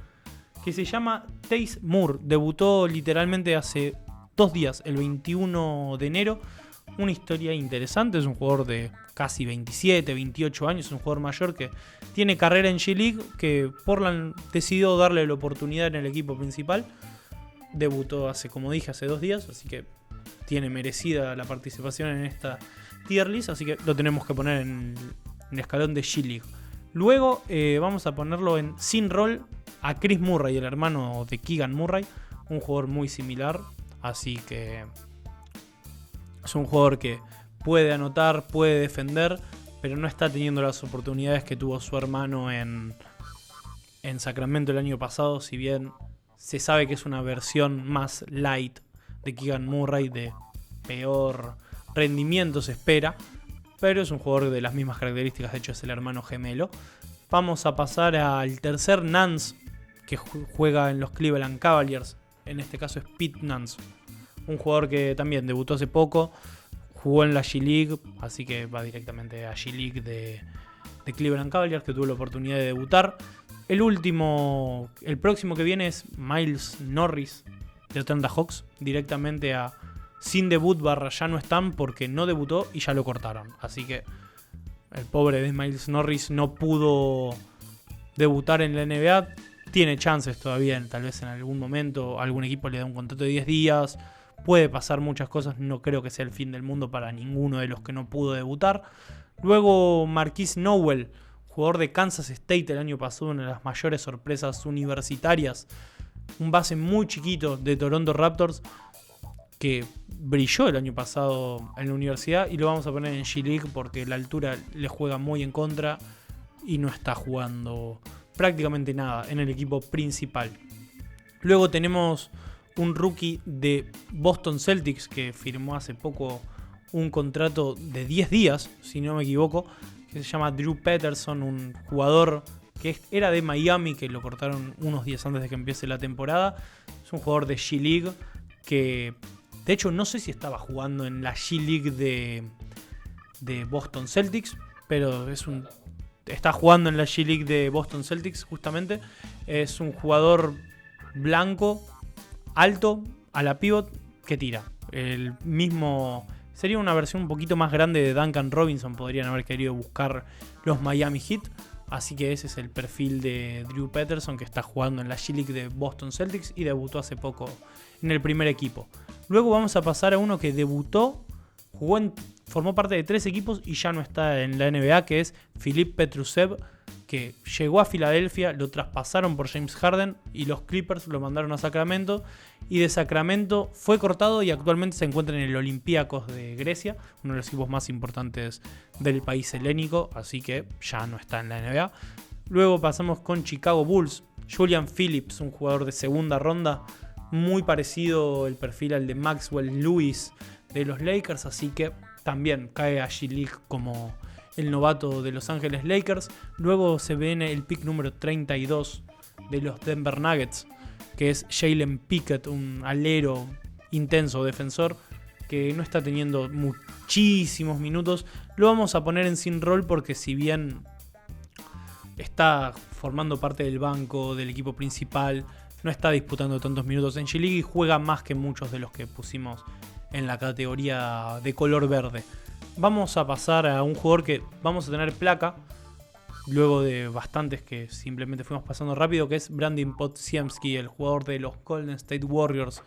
[SPEAKER 1] que se llama Tace Moore. Debutó literalmente hace 2 días, el 21 de enero. Una historia interesante, es un jugador de casi 27, 28 años, es un jugador mayor que tiene carrera en G-League, que Portland decidió darle la oportunidad en el equipo principal. Debutó hace 2 días, así que tiene merecida la participación en esta tier list, así que lo tenemos que poner en el escalón de G-League. Luego vamos a ponerlo en sin rol a Chris Murray, el hermano de Keegan Murray, un jugador muy similar, así que es un jugador que puede anotar, puede defender, pero no está teniendo las oportunidades que tuvo su hermano en Sacramento el año pasado, si bien se sabe que es una versión más light de Keegan Murray, de peor rendimiento se espera, pero es un jugador de las mismas características, de hecho es el hermano gemelo. Vamos a pasar al tercer Nance, que juega en los Cleveland Cavaliers, en este caso es Pete Nance, un jugador que también debutó hace poco, jugó en la G-League, así que va directamente a G-League de Cleveland Cavaliers, que tuvo la oportunidad de debutar. El próximo que viene es Miles Norris de Atlanta Hawks, directamente a sin debut / ya no están porque no debutó y ya lo cortaron. Así que el pobre de Miles Norris no pudo debutar en la NBA. Tiene chances todavía, tal vez en algún momento algún equipo le da un contrato de 10 días. Puede pasar muchas cosas, no creo que sea el fin del mundo para ninguno de los que no pudo debutar. Luego Marquise Nowell, jugador de Kansas State el año pasado, una de las mayores sorpresas universitarias. Un base muy chiquito de Toronto Raptors que brilló el año pasado en la universidad, y lo vamos a poner en G-League porque la altura le juega muy en contra y no está jugando prácticamente nada en el equipo principal. Luego tenemos un rookie de Boston Celtics que firmó hace poco un contrato de 10 días, si no me equivoco, que se llama Drew Peterson, un jugador que era de Miami, que lo cortaron unos días antes de que empiece la temporada. Es un jugador de G-League que, de hecho, no sé si estaba jugando en la G-League de Boston Celtics, pero está jugando en la G-League de Boston Celtics justamente. Es un jugador blanco, alto, a la pivot, que tira. El mismo... Sería una versión un poquito más grande de Duncan Robinson, podrían haber querido buscar los Miami Heat. Así que ese es el perfil de Drew Peterson, que está jugando en la G-League de Boston Celtics y debutó hace poco en el primer equipo. Luego vamos a pasar a uno que debutó, formó parte de 3 equipos y ya no está en la NBA, que es Filip Petrusev, que llegó a Filadelfia, lo traspasaron por James Harden y los Clippers lo mandaron a Sacramento. Y de Sacramento fue cortado y actualmente se encuentra en el Olympiacos de Grecia, uno de los equipos más importantes del país helénico, así que ya no está en la NBA. Luego pasamos con Chicago Bulls. Julian Phillips, un jugador de segunda ronda, muy parecido el perfil al de Maxwell Lewis de los Lakers, así que también cae a G-League como el novato de Los Ángeles Lakers. Luego se viene el pick número 32 de los Denver Nuggets, que es Jalen Pickett, un alero intenso defensor que no está teniendo muchísimos minutos. Lo vamos a poner en sin rol porque si bien está formando parte del banco del equipo principal, no está disputando tantos minutos en G-League y juega más que muchos de los que pusimos en la categoría de color verde. Vamos a pasar a un jugador que vamos a tener placa, luego de bastantes que simplemente fuimos pasando rápido, que es Brandin Podziemski, el jugador de los Golden State Warriors.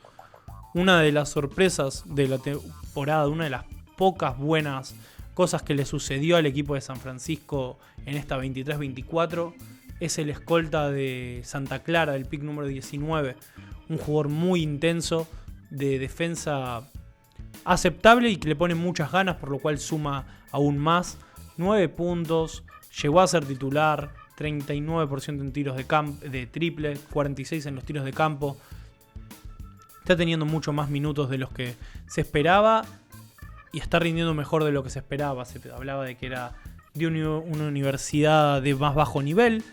[SPEAKER 1] Una de las sorpresas de la temporada, una de las pocas buenas cosas que le sucedió al equipo de San Francisco en esta 23-24, es el escolta de Santa Clara, del pick número 19. Un jugador muy intenso, de defensa aceptable y que le pone muchas ganas, por lo cual suma aún más. 9 puntos, llegó a ser titular, 39% en tiros de triple, 46% en los tiros de campo. Está teniendo mucho más minutos de los que se esperaba y está rindiendo mejor de lo que se esperaba. Se hablaba de que era de una universidad de más bajo nivel.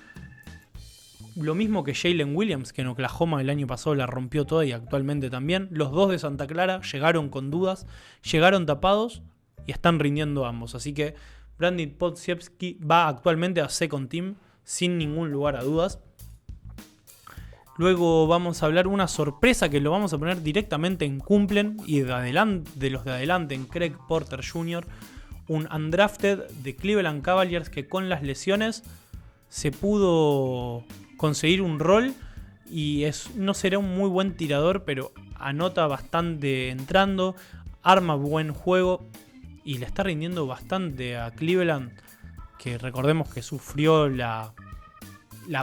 [SPEAKER 1] Lo mismo que Jalen Williams, que en Oklahoma el año pasado la rompió toda y actualmente también. Los dos de Santa Clara llegaron con dudas, llegaron tapados y están rindiendo ambos. Así que Brandin Podziemski va actualmente a second team sin ningún lugar a dudas. Luego vamos a hablar una sorpresa que lo vamos a poner directamente en Cumplen y de los de adelante en Craig Porter Jr., un undrafted de Cleveland Cavaliers que con las lesiones se pudo conseguir un rol y no será un muy buen tirador, pero anota bastante entrando, arma buen juego y le está rindiendo bastante a Cleveland, que recordemos que sufrió la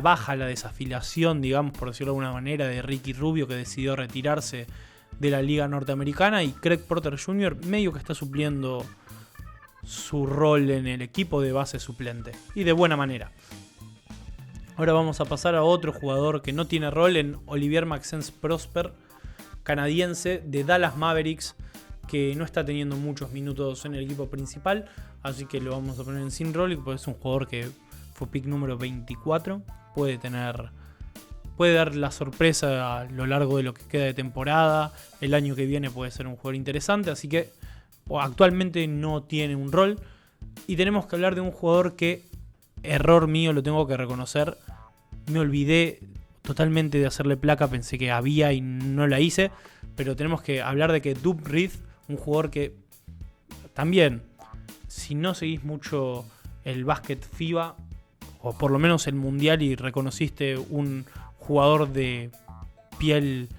[SPEAKER 1] baja, la desafiliación, digamos, por decirlo de alguna manera, de Ricky Rubio, que decidió retirarse de la liga norteamericana, y Craig Porter Jr. medio que está supliendo su rol en el equipo de base suplente y de buena manera. Ahora vamos a pasar a otro jugador que no tiene rol, en Olivier Maxence Prosper, canadiense de Dallas Mavericks, que no está teniendo muchos minutos en el equipo principal, así que lo vamos a poner en sin rol, porque es un jugador que fue pick número 24, puede dar la sorpresa a lo largo de lo que queda de temporada, el año que viene puede ser un jugador interesante, así que actualmente no tiene un rol. Y tenemos que hablar de un jugador que, error mío, lo tengo que reconocer, me olvidé totalmente de hacerle placa, pensé que había y no la hice, pero tenemos que hablar de que Dub Reed, un jugador que también, si no seguís mucho el básquet FIBA, o por lo menos el mundial, y reconociste un jugador de piel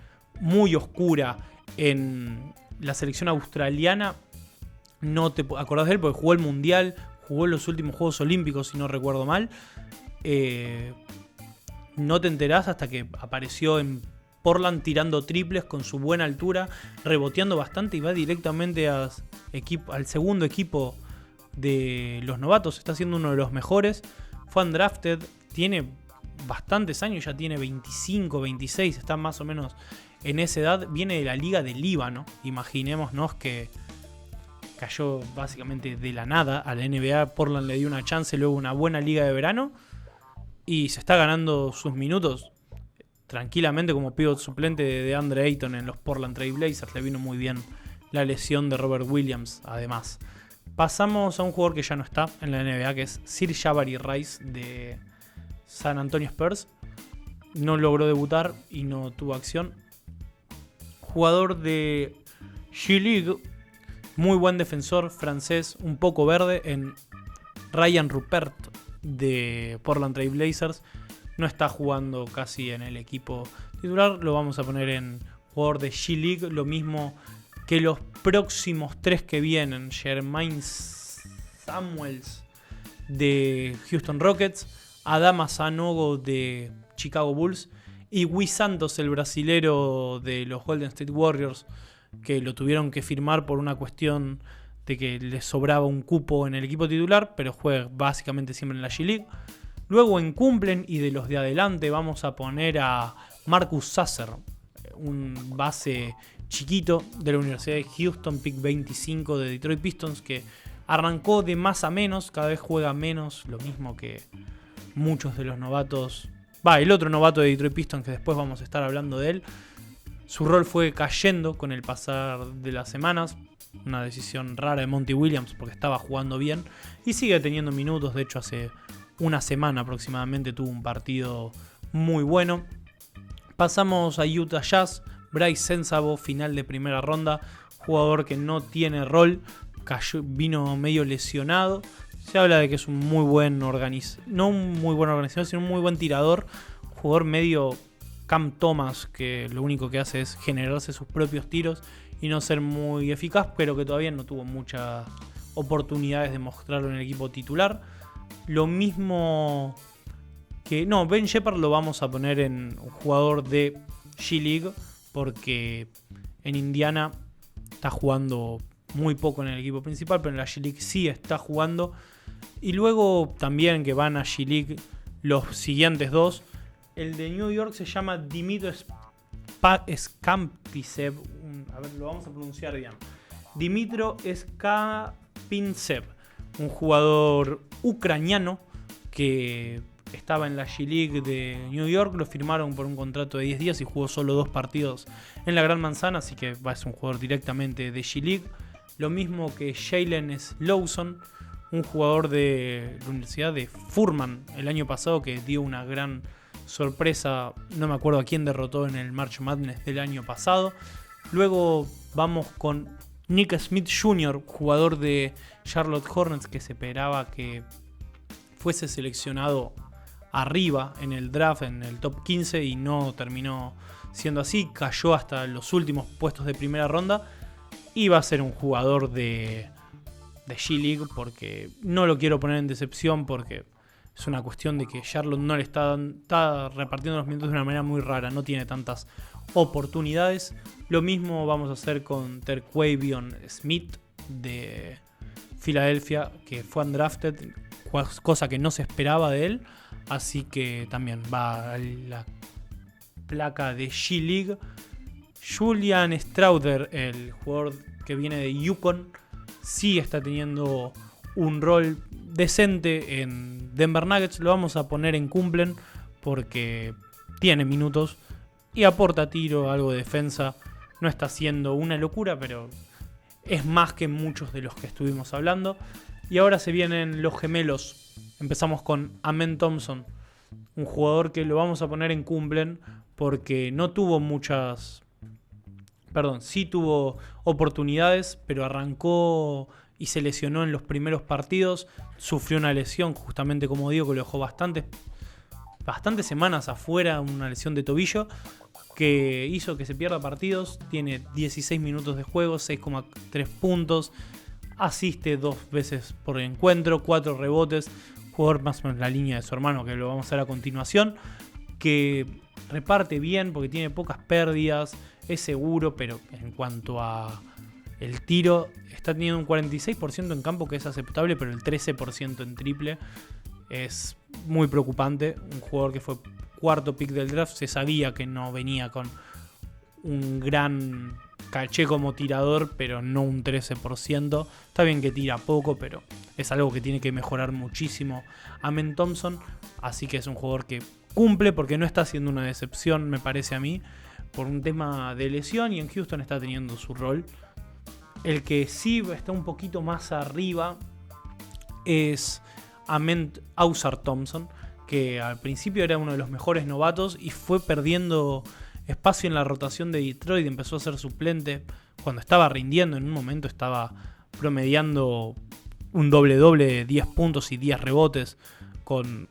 [SPEAKER 1] muy oscura en la selección australiana, no te acordás de él porque jugó el mundial, jugó en los últimos Juegos Olímpicos, si no recuerdo mal. No te enterás hasta que apareció en Portland tirando triples con su buena altura, reboteando bastante, y va directamente al segundo equipo de los novatos. Está siendo uno de los mejores. Fue undrafted, tiene bastantes años, ya tiene 25, 26, está más o menos en esa edad. Viene de la Liga del Líbano. Imaginémonos que cayó básicamente de la nada a la NBA. Portland le dio una chance, luego una buena liga de verano, y se está ganando sus minutos tranquilamente como pivot suplente de Andre Ayton en los Portland Trail Blazers. Le vino muy bien la lesión de Robert Williams, además. Pasamos a un jugador que ya no está en la NBA, que es Sir-Jabari Rice de San Antonio Spurs. No logró debutar y no tuvo acción. Jugador de G-League, muy buen defensor francés, un poco verde, en Ryan Rupert de Portland Trail Blazers. No está jugando casi en el equipo titular, lo vamos a poner en jugador de G-League, lo mismo que los próximos 3 que vienen. Jermaine Samuels de Houston Rockets, Adama Sanogo de Chicago Bulls y Gui Santos, el brasilero de los Golden State Warriors, que lo tuvieron que firmar por una cuestión de que les sobraba un cupo en el equipo titular, pero juega básicamente siempre en la G-League. Luego en Cumplen y de los de adelante vamos a poner a Marcus Sasser, un base chiquito de la Universidad de Houston, pick 25 de Detroit Pistons, que arrancó de más a menos, cada vez juega menos, lo mismo que muchos de los novatos. El otro novato de Detroit Pistons, que después vamos a estar hablando de él. Su rol fue cayendo con el pasar de las semanas. Una decisión rara de Monty Williams porque estaba jugando bien y sigue teniendo minutos. De hecho, hace una semana aproximadamente tuvo un partido muy bueno. Pasamos a Utah Jazz. Bryce Sensabo, final de primera ronda. Jugador que no tiene rol. Vino medio lesionado. Se habla de que es un muy buen no un muy buen organizador, sino un muy buen tirador. Jugador medio Cam Thomas, que lo único que hace es generarse sus propios tiros y no ser muy eficaz, pero que todavía no tuvo muchas oportunidades de mostrarlo en el equipo titular. Lo mismo que... No, Ben Sheppard lo vamos a poner en un jugador de G-League, porque en Indiana está jugando muy poco en el equipo principal, pero en la G-League sí está jugando. Y luego también que van a G-League los siguientes dos. El de New York se llama Dimitro Skampintsev. A ver, lo vamos a pronunciar bien. Dimitro Skampintsev, un jugador ucraniano que estaba en la G-League de New York. Lo firmaron por un contrato de 10 días y jugó solo 2 partidos en la Gran Manzana, así que va a ser un jugador directamente de G-League. Lo mismo que Jalen Slowson, un jugador de la Universidad de Furman el año pasado que dio una gran sorpresa. No me acuerdo a quién derrotó en el March Madness del año pasado. Luego vamos con Nick Smith Jr., jugador de Charlotte Hornets, que se esperaba que fuese seleccionado arriba en el draft, en el top 15, y no terminó siendo así. Cayó hasta los últimos puestos de primera ronda y va a ser un jugador de G-League, porque no lo quiero poner en decepción, porque es una cuestión de que Charlotte no le está repartiendo los minutos de una manera muy rara, no tiene tantas oportunidades. Lo mismo vamos a hacer con Terquavion Smith de Filadelfia, que fue undrafted, cosa que no se esperaba de él, así que también va a la placa de G-League. Julian Strouder, el jugador que viene de UConn, sí está teniendo un rol decente en Denver Nuggets. Lo vamos a poner en Cumplen porque tiene minutos y aporta tiro, algo de defensa. No está haciendo una locura, pero es más que muchos de los que estuvimos hablando. Y ahora se vienen los gemelos. Empezamos con Amen Thompson, un jugador que lo vamos a poner en Cumplen porque no tuvo sí tuvo oportunidades, pero arrancó y se lesionó en los primeros partidos. Sufrió una lesión, justamente como digo, que lo dejó bastantes semanas afuera, una lesión de tobillo, que hizo que se pierda partidos. Tiene 16 minutos de juego, 6,3 puntos, asiste 2 veces por encuentro, 4 rebotes. Jugador más o menos la línea de su hermano, que lo vamos a ver a continuación, que reparte bien porque tiene pocas pérdidas, es seguro, pero en cuanto a el tiro, está teniendo un 46% en campo, que es aceptable, pero el 13% en triple es muy preocupante. Un jugador que fue cuarto pick del draft, se sabía que no venía con un gran caché como tirador, pero no un 13%. Está bien que tira poco, pero es algo que tiene que mejorar muchísimo Amen Thompson, así que es un jugador que cumple porque no está haciendo una decepción, me parece a mí, por un tema de lesión, y en Houston está teniendo su rol. El que sí está un poquito más arriba es Ausar Thompson, que al principio era uno de los mejores novatos y fue perdiendo espacio en la rotación de Detroit. Empezó a ser suplente cuando estaba rindiendo. En un momento estaba promediando un doble-doble de 10 puntos y 10 rebotes con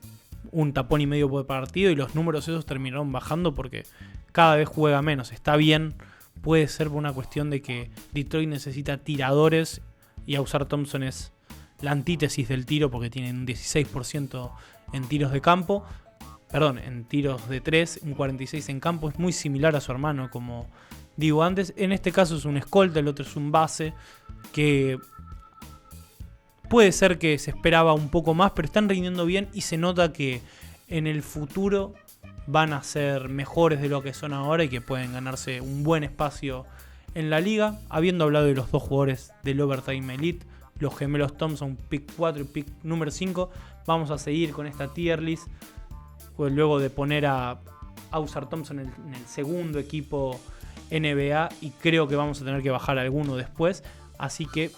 [SPEAKER 1] un tapón y medio por partido, y los números esos terminaron bajando porque cada vez juega menos. Está bien, puede ser por una cuestión de que Detroit necesita tiradores y Ausar Thompson es la antítesis del tiro porque tiene un 16% en tiros de campo. Perdón, en tiros de 3, un 46 en campo. Es muy similar a su hermano, como digo antes. En este caso es un escolta, el otro es un base, que puede ser que se esperaba un poco más, pero están rindiendo bien y se nota que en el futuro van a ser mejores de lo que son ahora y que pueden ganarse un buen espacio en la liga. Habiendo hablado de los dos jugadores del Overtime Elite, los gemelos Thompson, pick 4 y pick número 5, vamos a seguir con esta tier list. Pues luego de poner a Ausar Thompson en el segundo equipo NBA, y creo que vamos a tener que bajar alguno después. Así que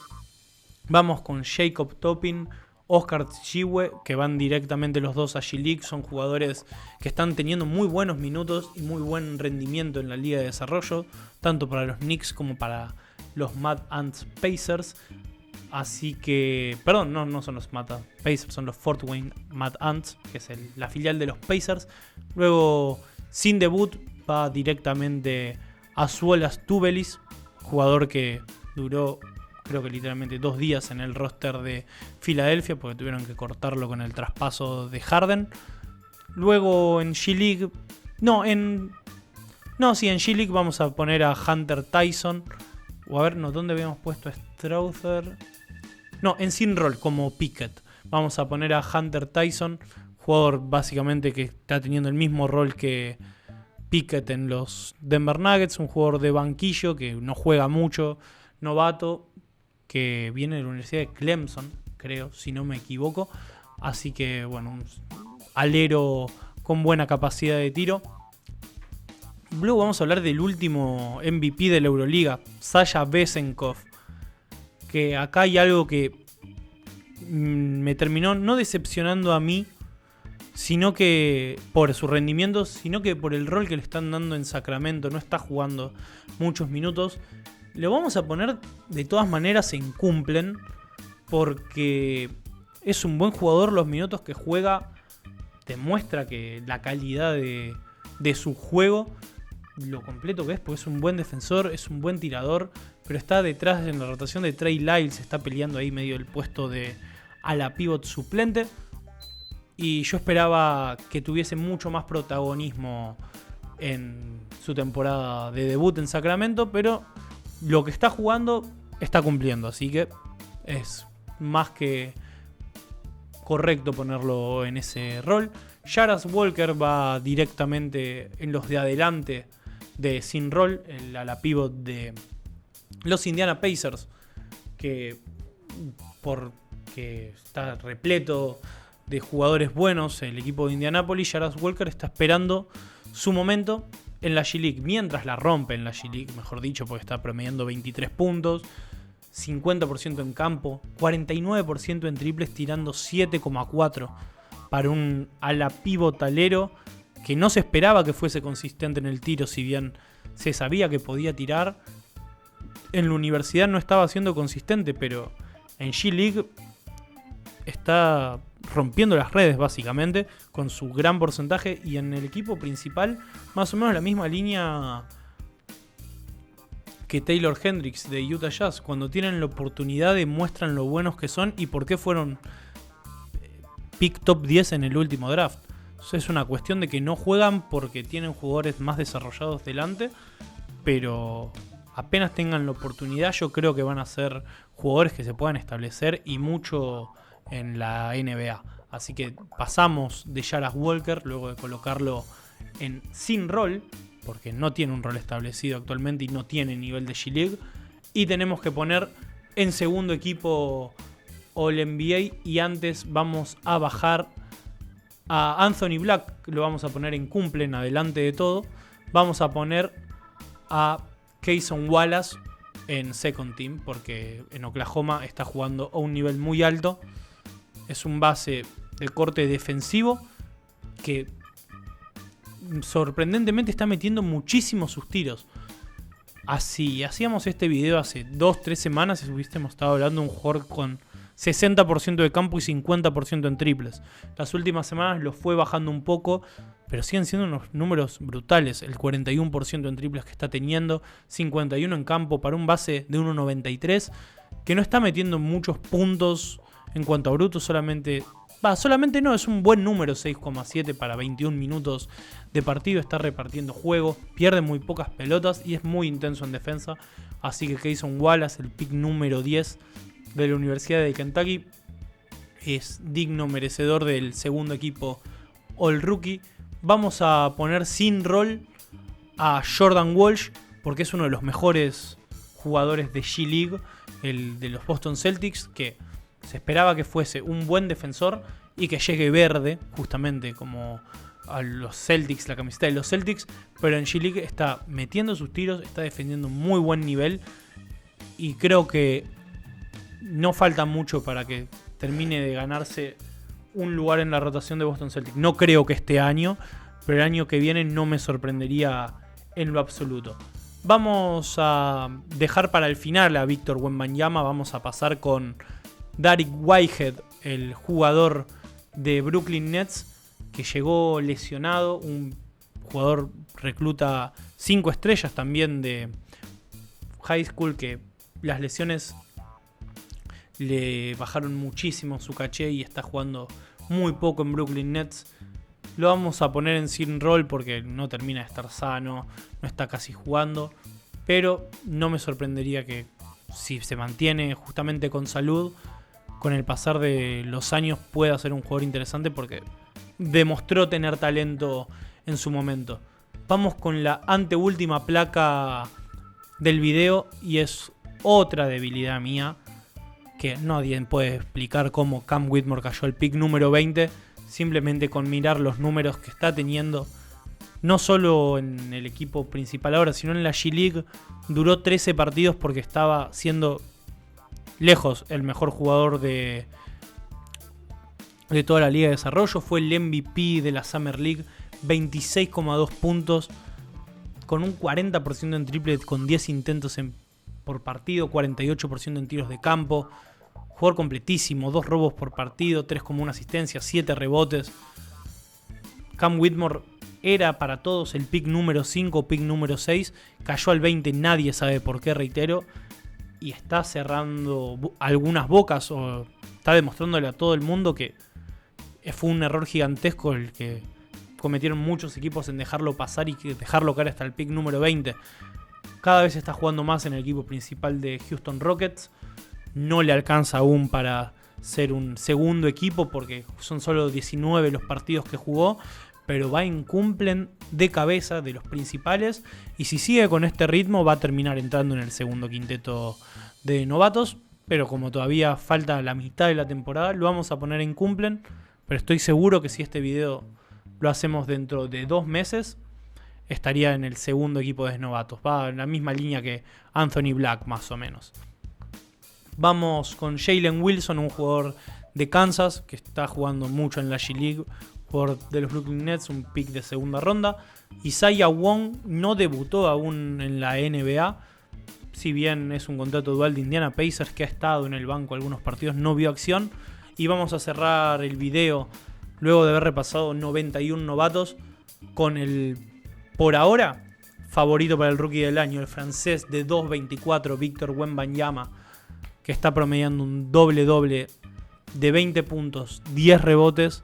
[SPEAKER 1] vamos con Jacob Toppin, Oscar Tshiebwe, que van directamente los dos a G-League. Son jugadores que están teniendo muy buenos minutos y muy buen rendimiento en la liga de desarrollo, tanto para los Knicks como para los Mad Ants Pacers. Así que, perdón, no son los Mad Ants Pacers, son los Fort Wayne Mad Ants, que es la filial de los Pacers. Luego, sin debut, va directamente a Azuolas Tubelis, jugador que duró, creo que literalmente 2 días en el roster de Filadelfia, porque tuvieron que cortarlo con el traspaso de Harden. Luego en G-League, en G-League vamos a poner a Hunter Tyson. O a ver, ¿dónde habíamos puesto a Strawther? No, en Sin Roll, como Pickett. Vamos a poner a Hunter Tyson, jugador básicamente que está teniendo el mismo rol que Pickett en los Denver Nuggets. Un jugador de banquillo que no juega mucho, novato, que viene de la Universidad de Clemson, creo, si no me equivoco. Así que, bueno, un alero con buena capacidad de tiro. Luego vamos a hablar del último MVP de la Euroliga, Sasha Vezenkov. Que acá hay algo que me terminó no decepcionando a mí, sino que por su rendimiento, sino que por el rol que le están dando en Sacramento. No está jugando muchos minutos. Lo vamos a poner de todas maneras en cumplen, porque es un buen jugador. Los minutos que juega demuestra que la calidad de su juego, lo completo que es, porque es un buen defensor, es un buen tirador, pero está detrás en la rotación de Trey Lyles, está peleando ahí medio el puesto de ala pivot suplente, y yo esperaba que tuviese mucho más protagonismo en su temporada de debut en Sacramento, pero lo que está jugando está cumpliendo, así que es más que correcto ponerlo en ese rol. Jarrett Walker va directamente en los de adelante de Sin Roll, el ala pivot de los Indiana Pacers, que porque está repleto de jugadores buenos el equipo de Indianapolis, Jarrett Walker está esperando su momento en la G-League, mientras la rompe en la G-League, mejor dicho, porque está promediando 23 puntos, 50% en campo, 49% en triples, tirando 7,4 para un ala pivotalero que no se esperaba que fuese consistente en el tiro, si bien se sabía que podía tirar. En la universidad no estaba siendo consistente, pero en G-League está rompiendo las redes básicamente con su gran porcentaje, y en el equipo principal más o menos la misma línea que Taylor Hendricks de Utah Jazz. Cuando tienen la oportunidad demuestran lo buenos que son y por qué fueron pick top 10 en el último draft. Es una cuestión de que no juegan porque tienen jugadores más desarrollados delante, pero apenas tengan la oportunidad yo creo que van a ser jugadores que se puedan establecer, y mucho en la NBA. Así que pasamos de Jarrett Walker, luego de colocarlo en sin rol, porque no tiene un rol establecido actualmente y no tiene nivel de G-League, y tenemos que poner en segundo equipo All-NBA, y antes vamos a bajar a Anthony Black, lo vamos a poner en cumple en adelante de todo. Vamos a poner a Cason Wallace en second team, porque en Oklahoma está jugando a un nivel muy alto. Es un base de corte defensivo que sorprendentemente está metiendo muchísimo sus tiros. Así hacíamos este video hace 2-3 semanas y hubiésemos estado hablando de un jugador con 60% de campo y 50% en triples. Las últimas semanas lo fue bajando un poco, pero siguen siendo unos números brutales. El 41% en triples que está teniendo, 51% en campo para un base de 1.93, que no está metiendo muchos puntos en cuanto a bruto, solamente Solamente no, es un buen número, 6,7 para 21 minutos de partido. Está repartiendo juego, pierde muy pocas pelotas y es muy intenso en defensa. Así que Cason Wallace, el pick número 10 de la Universidad de Kentucky, es digno merecedor del segundo equipo All Rookie. Vamos a poner sin rol a Jordan Walsh, porque es uno de los mejores jugadores de G-League, el de los Boston Celtics, que se esperaba que fuese un buen defensor y que llegue verde, justamente como a los Celtics, la camiseta de los Celtics, pero en G-League está metiendo sus tiros, está defendiendo un muy buen nivel y creo que no falta mucho para que termine de ganarse un lugar en la rotación de Boston Celtics. No creo que este año, pero el año que viene no me sorprendería en lo absoluto. Vamos a dejar para el final a Victor Wembanyama. Vamos a pasar con Dariq Whitehead, el jugador de Brooklyn Nets, que llegó lesionado. Un jugador recluta 5 estrellas también de high school, que las lesiones le bajaron muchísimo su caché y está jugando muy poco en Brooklyn Nets. Lo vamos a poner en sin rol porque no termina de estar sano, no está casi jugando, pero no me sorprendería que si se mantiene justamente con salud, con el pasar de los años pueda ser un jugador interesante porque demostró tener talento en su momento. Vamos con la anteúltima placa del video y es otra debilidad mía que nadie puede explicar cómo Cam Whitmore cayó al pick número 20. Simplemente con mirar los números que está teniendo, no solo en el equipo principal ahora, sino en la G-League. Duró 13 partidos porque estaba siendo lejos el mejor jugador de toda la Liga de Desarrollo. Fue el MVP de la Summer League, 26,2 puntos, con un 40% en triple, con 10 intentos por partido, 48% en tiros de campo. Jugador completísimo, 2 robos por partido, 3,1 asistencias, 7 rebotes. Cam Whitmore era para todos el pick número 5, pick número 6. Cayó al 20, nadie sabe por qué, reitero. Y está cerrando algunas bocas, o está demostrándole a todo el mundo que fue un error gigantesco el que cometieron muchos equipos en dejarlo pasar y dejarlo caer hasta el pick número 20. Cada vez está jugando más en el equipo principal de Houston Rockets. No le alcanza aún para ser un segundo equipo porque son solo 19 los partidos que jugó, pero va en cumplen de cabeza de los principales y si sigue con este ritmo va a terminar entrando en el segundo quinteto de novatos, pero como todavía falta la mitad de la temporada lo vamos a poner en cumplen, pero estoy seguro que si este video lo hacemos dentro de 2 meses estaría en el segundo equipo de novatos, va en la misma línea que Anthony Black más o menos. Vamos con Jalen Wilson, un jugador de Kansas que está jugando mucho en la G-League, jugador de los Brooklyn Nets, un pick de segunda ronda. Isaiah Wong no debutó aún en la NBA, si bien es un contrato dual de Indiana Pacers que ha estado en el banco algunos partidos, no vio acción. Y vamos a cerrar el video, luego de haber repasado 91 novatos, con el, por ahora, favorito para el rookie del año, el francés de 2.24, Victor Wembanyama, que está promediando un doble-doble de 20 puntos, 10 rebotes,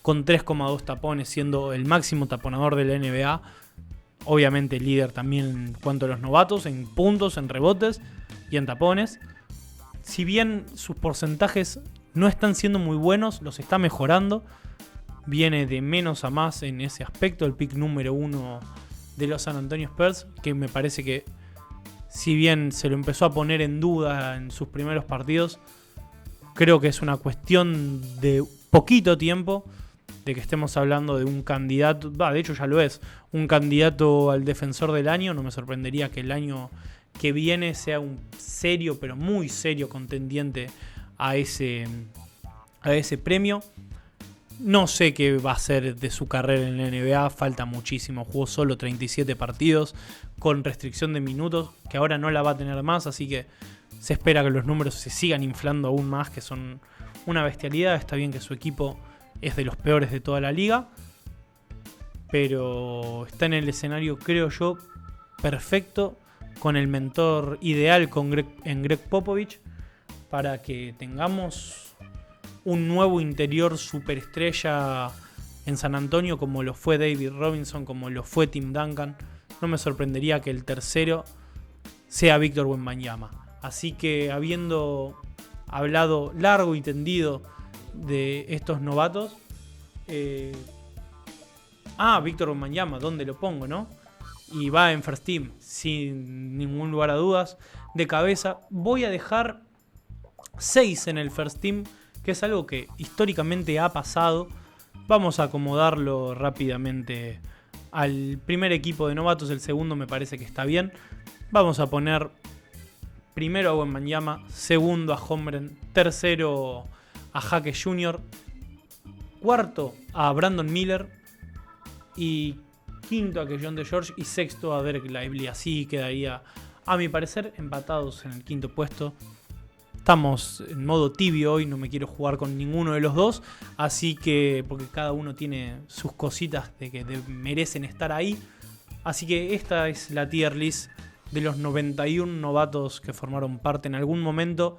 [SPEAKER 1] con 3,2 tapones, siendo el máximo taponador de la NBA. Obviamente líder también en cuanto a los novatos, en puntos, en rebotes y en tapones. Si bien sus porcentajes no están siendo muy buenos, los está mejorando. Viene de menos a más en ese aspecto, el pick número 1 de los San Antonio Spurs, que me parece que si bien se lo empezó a poner en duda en sus primeros partidos, creo que es una cuestión de poquito tiempo de que estemos hablando de un candidato, de hecho ya lo es, un candidato al defensor del año. No me sorprendería que el año que viene sea un serio, pero muy serio contendiente a ese premio. No sé qué va a ser de su carrera en la NBA, falta muchísimo, jugó solo 37 partidos con restricción de minutos, que ahora no la va a tener más, así que se espera que los números se sigan inflando aún más, que son una bestialidad. Está bien que su equipo es de los peores de toda la liga, pero está en el escenario, creo yo, perfecto, con el mentor ideal en Greg Popovich, para que tengamos un nuevo interior superestrella en San Antonio, como lo fue David Robinson, como lo fue Tim Duncan. No me sorprendería que el tercero sea Víctor Wembanyama. Así que, habiendo hablado largo y tendido de estos novatos, Víctor Wembanyama, ¿dónde lo pongo, no? Y va en First Team, sin ningún lugar a dudas. De cabeza, voy a dejar 6 en el First Team, que es algo que históricamente ha pasado. Vamos a acomodarlo rápidamente al primer equipo de novatos. El segundo me parece que está bien. Vamos a poner primero a Wembanyama, segundo a Holmgren, tercero a Jaques Jr., cuarto a Brandon Miller y quinto a Keyon DeGeorge y sexto a Derek Lively. Así quedaría, a mi parecer, empatados en el quinto puesto. Estamos en modo tibio hoy, no me quiero jugar con ninguno de los dos, así que, porque cada uno tiene sus cositas de que merecen estar ahí. Así que esta es la tier list de los 91 novatos que formaron parte en algún momento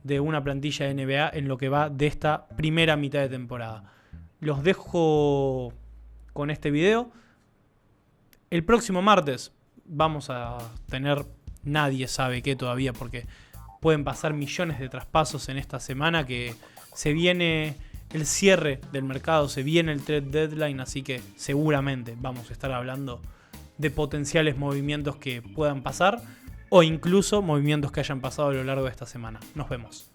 [SPEAKER 1] de una plantilla de NBA en lo que va de esta primera mitad de temporada. Los dejo con este video. El próximo martes vamos a tener, nadie sabe qué todavía, porque pueden pasar millones de traspasos en esta semana, que se viene el cierre del mercado, se viene el trade deadline, así que seguramente vamos a estar hablando de potenciales movimientos que puedan pasar o incluso movimientos que hayan pasado a lo largo de esta semana. Nos vemos.